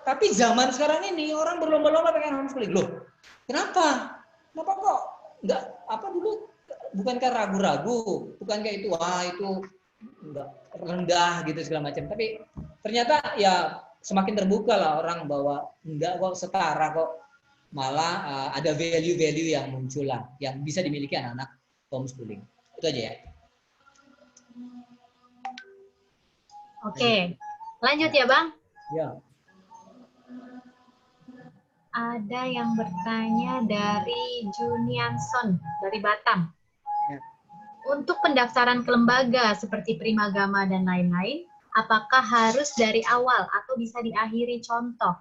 Tapi zaman sekarang ini orang berlomba-lomba pengen homeschooling. Loh, kenapa? Kenapa kok nggak apa dulu? Bukankah ragu-ragu? Bukankah itu itu enggak rendah gitu segala macam. Tapi ternyata ya semakin terbuka lah orang bahwa enggak kok, setara kok. Malah ada value-value yang muncul lah, yang bisa dimiliki anak-anak homeschooling. Itu aja ya. Oke, lanjut ya Bang. Ya. Ada yang bertanya dari Junianson dari Batam. Ya. Untuk pendaftaran ke lembaga seperti Primagama dan lain-lain, apakah harus dari awal atau bisa diakhiri? Contoh.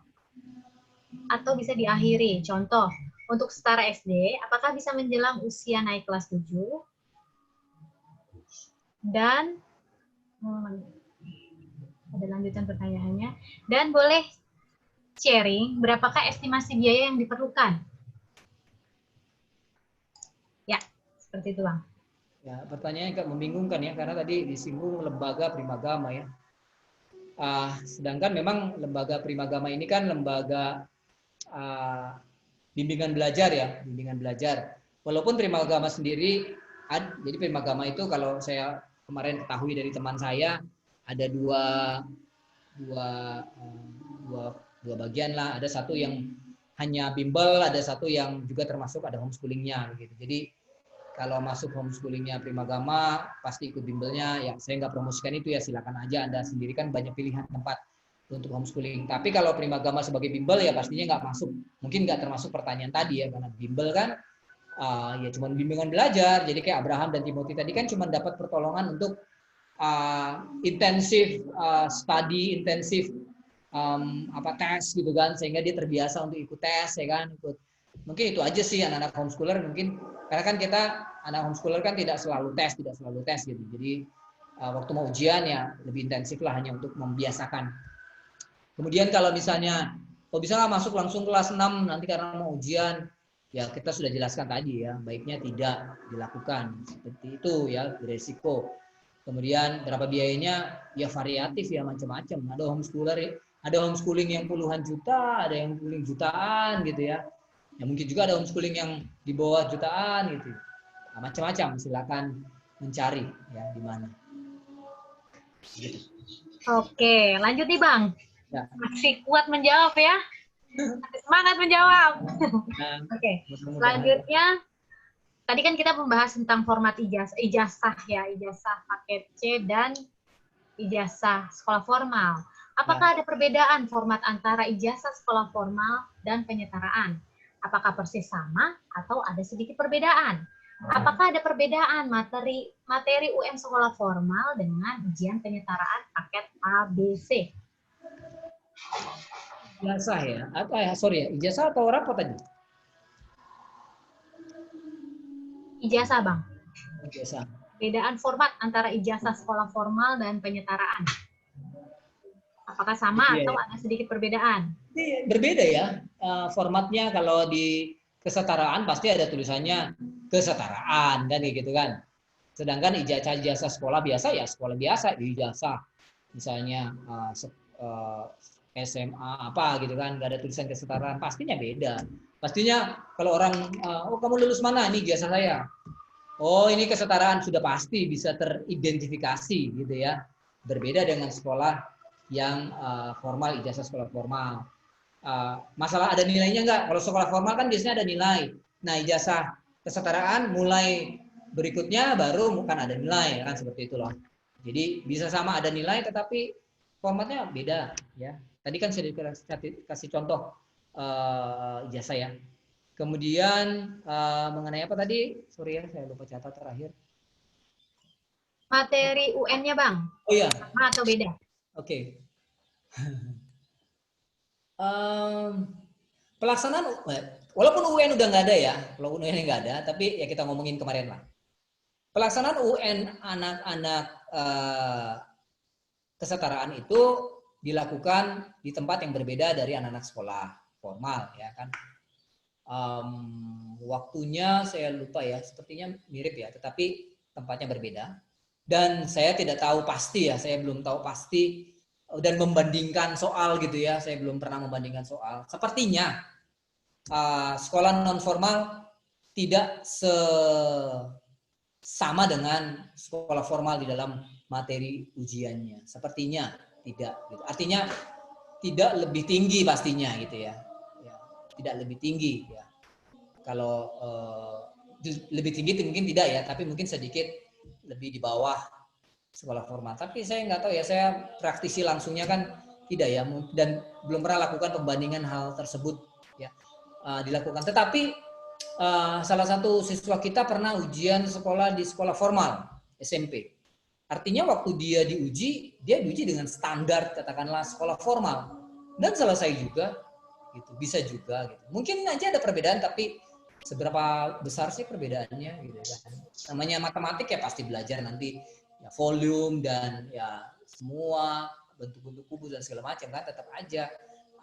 Untuk setara SD, apakah bisa menjelang usia naik kelas 7? Dan ada lanjutan pertanyaannya. Dan boleh sharing berapakah estimasi biaya yang diperlukan? Ya, seperti itu Bang. Ya, pertanyaannya agak membingungkan ya, karena tadi disinggung lembaga Primagama ya. Sedangkan memang lembaga Primagama ini kan lembaga bimbingan belajar ya, bimbingan belajar. Walaupun Primagama sendiri, jadi Primagama itu kalau saya kemarin ketahui dari teman saya, ada dua bagian lah. Ada satu yang hanya bimbel, ada satu yang juga termasuk ada homeschoolingnya gitu. Jadi kalau masuk homeschoolingnya Primagama pasti ikut bimbelnya. Ya saya nggak promosikan itu ya, silakan aja Anda sendiri, kan banyak pilihan tempat untuk homeschooling. Tapi kalau Primagama sebagai bimbel ya pastinya nggak masuk. Mungkin nggak termasuk pertanyaan tadi ya, karena bimbel kan ya cuma bimbingan belajar. Jadi kayak Abraham dan Timothy tadi kan cuma dapat pertolongan untuk intensif study, intensif tes gitu kan, sehingga dia terbiasa untuk ikut tes ya kan, mungkin itu aja sih anak-anak homeschooler mungkin, karena kan kita anak homeschooler kan tidak selalu tes gitu, jadi waktu mau ujian ya lebih intensif lah, hanya untuk membiasakan. Kemudian kalau misalnya kok bisa nggak masuk langsung kelas 6 nanti karena mau ujian, ya kita sudah jelaskan tadi ya, baiknya tidak dilakukan seperti itu ya, beresiko. Kemudian berapa biayanya? Ya variatif ya, macam-macam. Ada homeschooling yang puluhan juta, ada yang puluhan jutaan gitu ya. Ya mungkin juga ada homeschooling yang di bawah jutaan gitu. Nah, macam-macam, silakan mencari ya di mana. Gitu. Oke, lanjut nih Bang. Ya. Masih kuat menjawab ya. Semangat menjawab. Nah, Oke, selanjutnya tadi kan kita membahas tentang format ijazah ya, ijazah paket C dan ijazah sekolah formal. Apakah ada perbedaan format antara ijazah sekolah formal dan penyetaraan? Apakah persis sama atau ada sedikit perbedaan? Apakah ada perbedaan materi UN sekolah formal dengan ujian penyetaraan paket ABC? Ijazah ya, atau ijazah atau apa tadi? Ijazah, Bang. Ijazah. Perbedaan format antara ijazah sekolah formal dan penyetaraan. Apakah sama atau ada sedikit perbedaan? Berbeda ya. Formatnya kalau di kesetaraan pasti ada tulisannya kesetaraan kan gitu kan. Sedangkan ijazah sekolah biasa ya sekolah biasa, ijazah misalnya SMA apa gitu kan, nggak ada tulisan kesetaraan, pastinya beda. Pastinya kalau orang, oh kamu lulus mana? Ini ijazah saya. Oh ini kesetaraan, sudah pasti bisa teridentifikasi gitu ya. Berbeda dengan sekolah yang formal, ijazah sekolah formal. Masalah ada nilainya nggak? Kalau sekolah formal kan biasanya ada nilai. Nah ijazah kesetaraan mulai berikutnya baru bukan ada nilai kan, seperti itu loh. Jadi bisa sama ada nilai tetapi formatnya beda ya. Tadi kan saya kasih contoh ijazah ya. Kemudian mengenai apa tadi? Sorry ya, saya lupa catat terakhir. Materi UN-nya, Bang. Oh iya. Sama atau beda? Oke. Pelaksanaan, walaupun UN udah nggak ada ya, walaupun UN nggak ada, tapi ya kita ngomongin kemarin lah. Pelaksanaan UN anak-anak kesetaraan itu dilakukan di tempat yang berbeda dari anak-anak sekolah formal ya kan. Waktunya saya lupa ya, sepertinya mirip ya, tetapi tempatnya berbeda. Dan saya tidak tahu pasti ya, saya belum tahu pasti dan membandingkan soal gitu ya. Saya belum pernah membandingkan soal. Sepertinya sekolah non formal tidak sama dengan sekolah formal di dalam materi ujiannya. Sepertinya tidak. Gitu. Artinya tidak lebih tinggi pastinya gitu ya. Tidak lebih tinggi ya. Kalau lebih tinggi mungkin tidak ya, tapi mungkin sedikit lebih di bawah sekolah formal. Tapi saya nggak tahu ya, saya praktisi langsungnya kan tidak ya, dan belum pernah lakukan pembandingan hal tersebut ya dilakukan. Tetapi salah satu siswa kita pernah ujian sekolah di sekolah formal SMP. Artinya waktu dia diuji dengan standar katakanlah sekolah formal dan selesai juga, gitu. Bisa juga, gitu. Mungkin aja ada perbedaan, tapi seberapa besar sih perbedaannya, gitu kan? Namanya matematik ya pasti belajar nanti ya volume dan ya semua bentuk-bentuk kubus dan segala macam kan tetap aja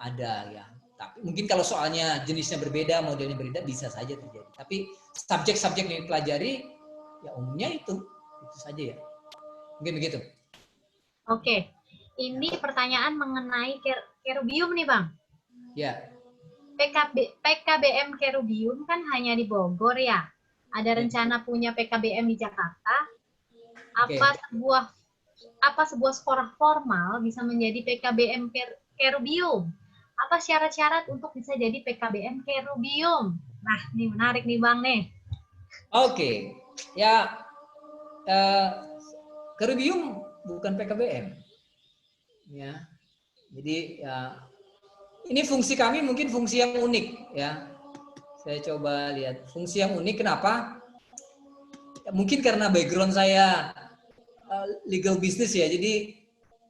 ada ya. Tapi mungkin kalau soalnya jenisnya berbeda, modelnya berbeda, bisa saja terjadi. Tapi subjek-subjek yang dipelajari, ya umumnya itu saja ya. Mungkin begitu. Oke, ini pertanyaan mengenai Kerubium nih Bang. Ya. PKBM Kerubium kan hanya di Bogor ya. Ada rencana punya PKBM di Jakarta. Apa sebuah sekolah formal bisa menjadi PKBM Kerubium? Apa syarat-syarat untuk bisa jadi PKBM Kerubium? Nah, ini menarik nih Bang nih. Oke. Ya, Kerubium bukan PKBM. Ya. Jadi ya ini fungsi kami mungkin fungsi yang unik ya. Saya coba lihat fungsi yang unik kenapa? Ya, mungkin karena background saya legal business ya. Jadi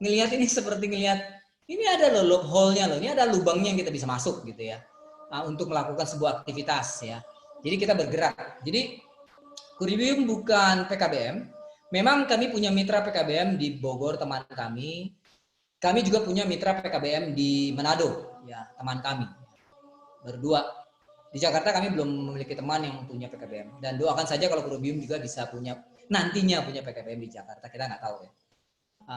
ngelihat ini seperti ngelihat ini ada loh loophole-nya loh, ini ada lubangnya yang kita bisa masuk gitu ya, untuk melakukan sebuah aktivitas ya. Jadi kita bergerak. Jadi Kerubium bukan PKBM. Memang kami punya mitra PKBM di Bogor, teman kami. Kami juga punya mitra PKBM di Manado, ya teman kami. Berdua. Di Jakarta kami belum memiliki teman yang punya PKBM. Dan doakan saja kalau Kerubium juga bisa nantinya punya PKBM di Jakarta. Kita nggak tahu ya.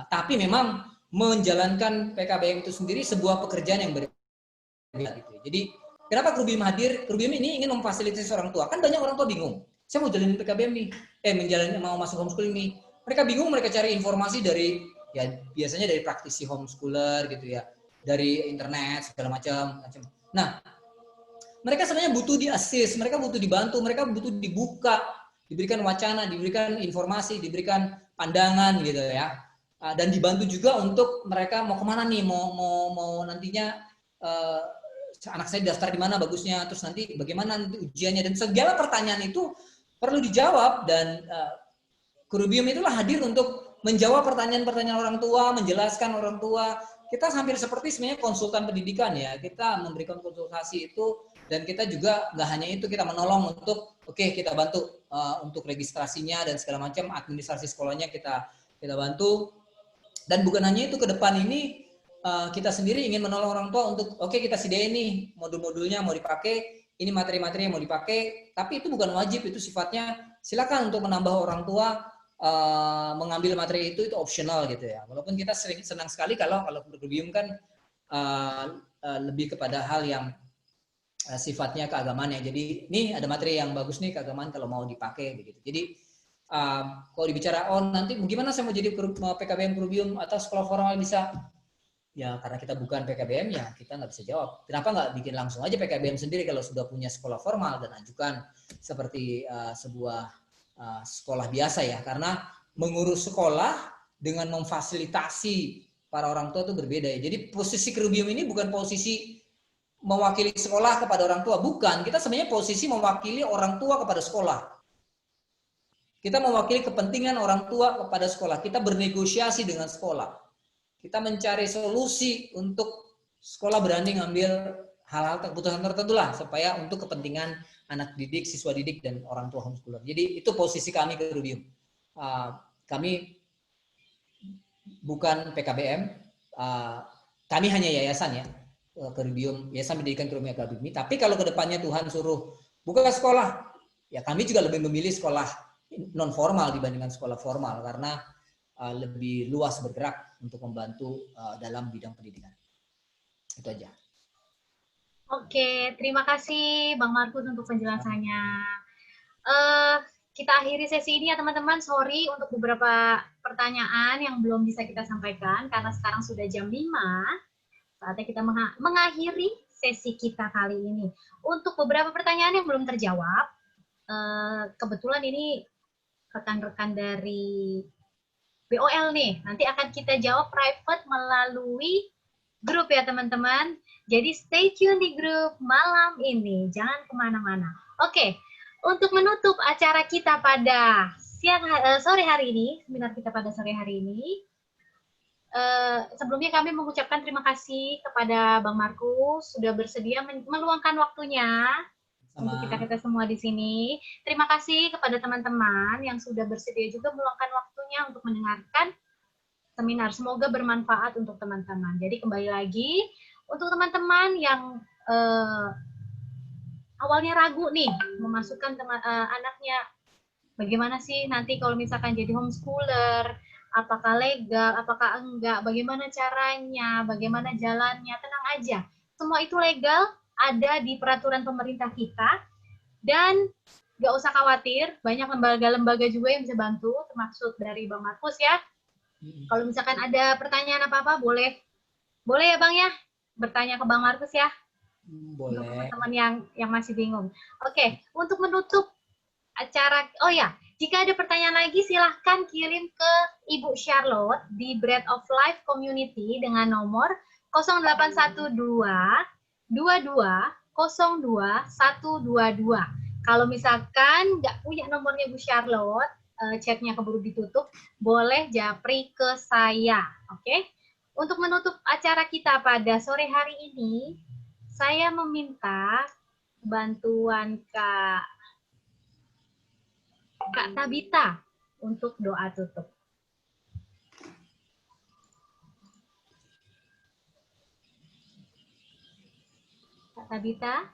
Tapi memang menjalankan PKBM itu sendiri sebuah pekerjaan yang berbeda. Gitu. Jadi kenapa Kerubium hadir? Kerubium ini ingin memfasilitasi orang tua. Kan banyak orang tua bingung. Saya mau jalanin PKBM nih, mau masuk homeschooling nih. Mereka bingung, mereka cari informasi dari ya biasanya dari praktisi homeschooler gitu ya, dari internet segala macam. Nah, mereka sebenarnya butuh di-assist, mereka butuh dibantu, mereka butuh dibuka, diberikan wacana, diberikan informasi, diberikan pandangan gitu ya. Dan dibantu juga untuk mereka mau kemana nih, mau nantinya anak saya daftar di mana bagusnya, terus nanti bagaimana nanti ujiannya, dan segala pertanyaan itu perlu dijawab, dan Kerubium itulah hadir untuk menjawab pertanyaan-pertanyaan orang tua, menjelaskan orang tua. Kita hampir seperti sebenarnya konsultan pendidikan ya, kita memberikan konsultasi itu, dan kita juga nggak hanya itu, kita menolong untuk kita bantu untuk registrasinya dan segala macam, administrasi sekolahnya kita bantu. Dan bukan hanya itu, ke depan ini kita sendiri ingin menolong orang tua untuk kita sediain nih modul-modulnya mau dipakai, ini materi-materi yang mau dipakai, tapi itu bukan wajib, itu sifatnya silakan untuk menambah orang tua mengambil materi itu optional gitu ya. Walaupun kita senang sekali kalau Kerubium kan lebih kepada hal yang sifatnya keagamaan ya. Jadi nih ada materi yang bagus nih keagamaan kalau mau dipakai begitu. Jadi kalau dibicara nanti gimana saya mau jadi PKBM Kerubium atau sekolah formal bisa, ya karena kita bukan PKBM ya kita nggak bisa jawab. Kenapa nggak bikin langsung aja PKBM sendiri kalau sudah punya sekolah formal dan ajukan seperti sebuah sekolah biasa ya. Karena mengurus sekolah dengan memfasilitasi para orang tua itu berbeda ya. Jadi posisi Kerubium ini bukan posisi mewakili sekolah kepada orang tua, bukan. Kita sebenarnya posisi mewakili orang tua kepada sekolah. Kita mewakili kepentingan orang tua kepada sekolah. Kita bernegosiasi dengan sekolah. Kita mencari solusi untuk sekolah berani ngambil hal-hal keputusan tertentu lah, supaya untuk kepentingan anak didik, siswa didik, dan orang tua homeschooler. Jadi itu posisi kami Kerubium. Kami bukan PKBM, kami hanya yayasan ya, Kerubium, Yayasan Pendidikan Kerubium Akademi. Tapi kalau kedepannya Tuhan suruh buka sekolah, ya kami juga lebih memilih sekolah non formal dibandingkan sekolah formal, karena lebih luas bergerak untuk membantu dalam bidang pendidikan. Itu aja. Oke, terima kasih Bang Markus untuk penjelasannya. Kita akhiri sesi ini ya teman-teman. Sorry untuk beberapa pertanyaan yang belum bisa kita sampaikan karena sekarang sudah jam 5. Saatnya kita mengakhiri sesi kita kali ini. Untuk beberapa pertanyaan yang belum terjawab, kebetulan ini rekan-rekan dari BOL nih, nanti akan kita jawab private melalui grup ya teman-teman. Jadi stay tune di grup malam ini, jangan kemana-mana. Oke, untuk menutup acara kita pada sore hari ini, seminar kita pada sore hari ini, sebelumnya kami mengucapkan terima kasih kepada Bang Markus sudah bersedia meluangkan waktunya untuk kita semua di sini. Terima kasih kepada teman-teman yang sudah bersedia juga meluangkan waktunya untuk mendengarkan seminar. Semoga bermanfaat untuk teman-teman. Jadi kembali lagi, untuk teman-teman yang awalnya ragu nih memasukkan anaknya, bagaimana sih nanti kalau misalkan jadi homeschooler, apakah legal, apakah enggak, bagaimana caranya, bagaimana jalannya, tenang aja. Semua itu legal, ada di peraturan pemerintah kita, dan nggak usah khawatir, banyak lembaga-lembaga juga yang bisa bantu, termasuk dari Bang Markus ya. Kalau misalkan ada pertanyaan apa-apa, boleh ya Bang ya, bertanya ke Bang Markus ya. Boleh. Untuk teman-teman yang masih bingung. Oke, untuk menutup acara, oh ya, jika ada pertanyaan lagi silahkan kirim ke Ibu Charlotte di Bread of Life Community dengan nomor 0812 22 02 122. Kalau misalkan nggak punya nomornya Bu Charlotte, chatnya keburu ditutup, boleh japri ke saya. Oke? Untuk menutup acara kita pada sore hari ini, saya meminta bantuan Kak Tabita untuk doa tutup. Kak Tabita.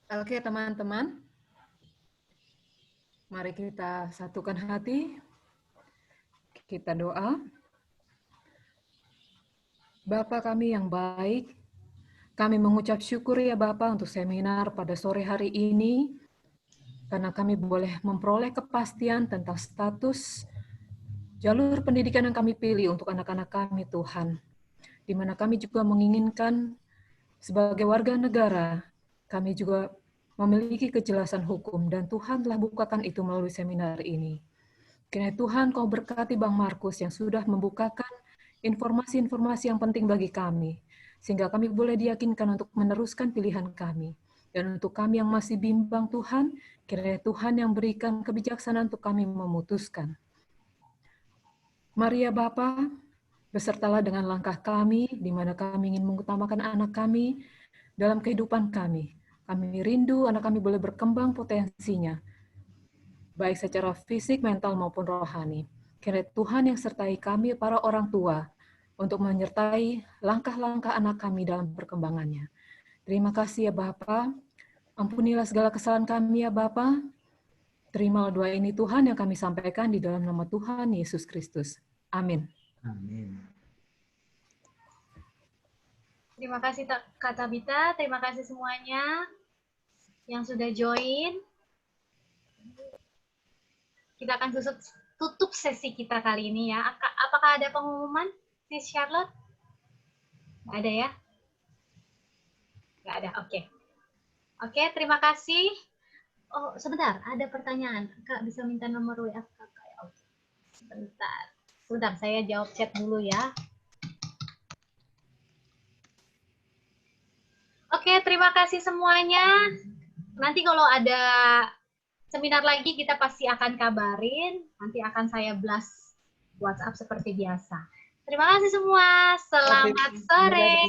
Oke, teman-teman. Mari kita satukan hati. Kita doa. Bapa kami yang baik, kami mengucap syukur ya Bapa untuk seminar pada sore hari ini, karena kami boleh memperoleh kepastian tentang status jalur pendidikan yang kami pilih untuk anak-anak kami Tuhan, di mana kami juga menginginkan sebagai warga negara, kami juga memiliki kejelasan hukum, dan Tuhan telah bukakan itu melalui seminar ini. Kiranya Tuhan Kau berkati Bang Markus yang sudah membukakan informasi-informasi yang penting bagi kami, sehingga kami boleh diyakinkan untuk meneruskan pilihan kami. Dan untuk kami yang masih bimbang Tuhan, kiranya Tuhan yang berikan kebijaksanaan untuk kami memutuskan. Mari ya Bapa, besertalah dengan langkah kami, di mana kami ingin mengutamakan anak kami dalam kehidupan kami. Kami rindu anak kami boleh berkembang potensinya, baik secara fisik, mental, maupun rohani. Kiranya Tuhan yang sertai kami, para orang tua, untuk menyertai langkah-langkah anak kami dalam perkembangannya. Terima kasih ya Bapa. Ampunilah segala kesalahan kami ya Bapa. Terimalah doa ini Tuhan yang kami sampaikan di dalam nama Tuhan Yesus Kristus. Amin. Amin. Terima kasih Kak Tabita, terima kasih semuanya yang sudah join. Kita akan tutup sesi kita kali ini ya. Apakah ada pengumuman, Sis Charlotte? Nggak ada ya? Nggak ada, oke. Oke, terima kasih. Oh, sebentar, ada pertanyaan. Kak, bisa minta nomor WA Kakak? Oke. Sebentar, saya jawab chat dulu ya. Oke, terima kasih semuanya. Nanti kalau ada seminar lagi, kita pasti akan kabarin. Nanti akan saya blast WhatsApp seperti biasa. Terima kasih semua. Selamat sore.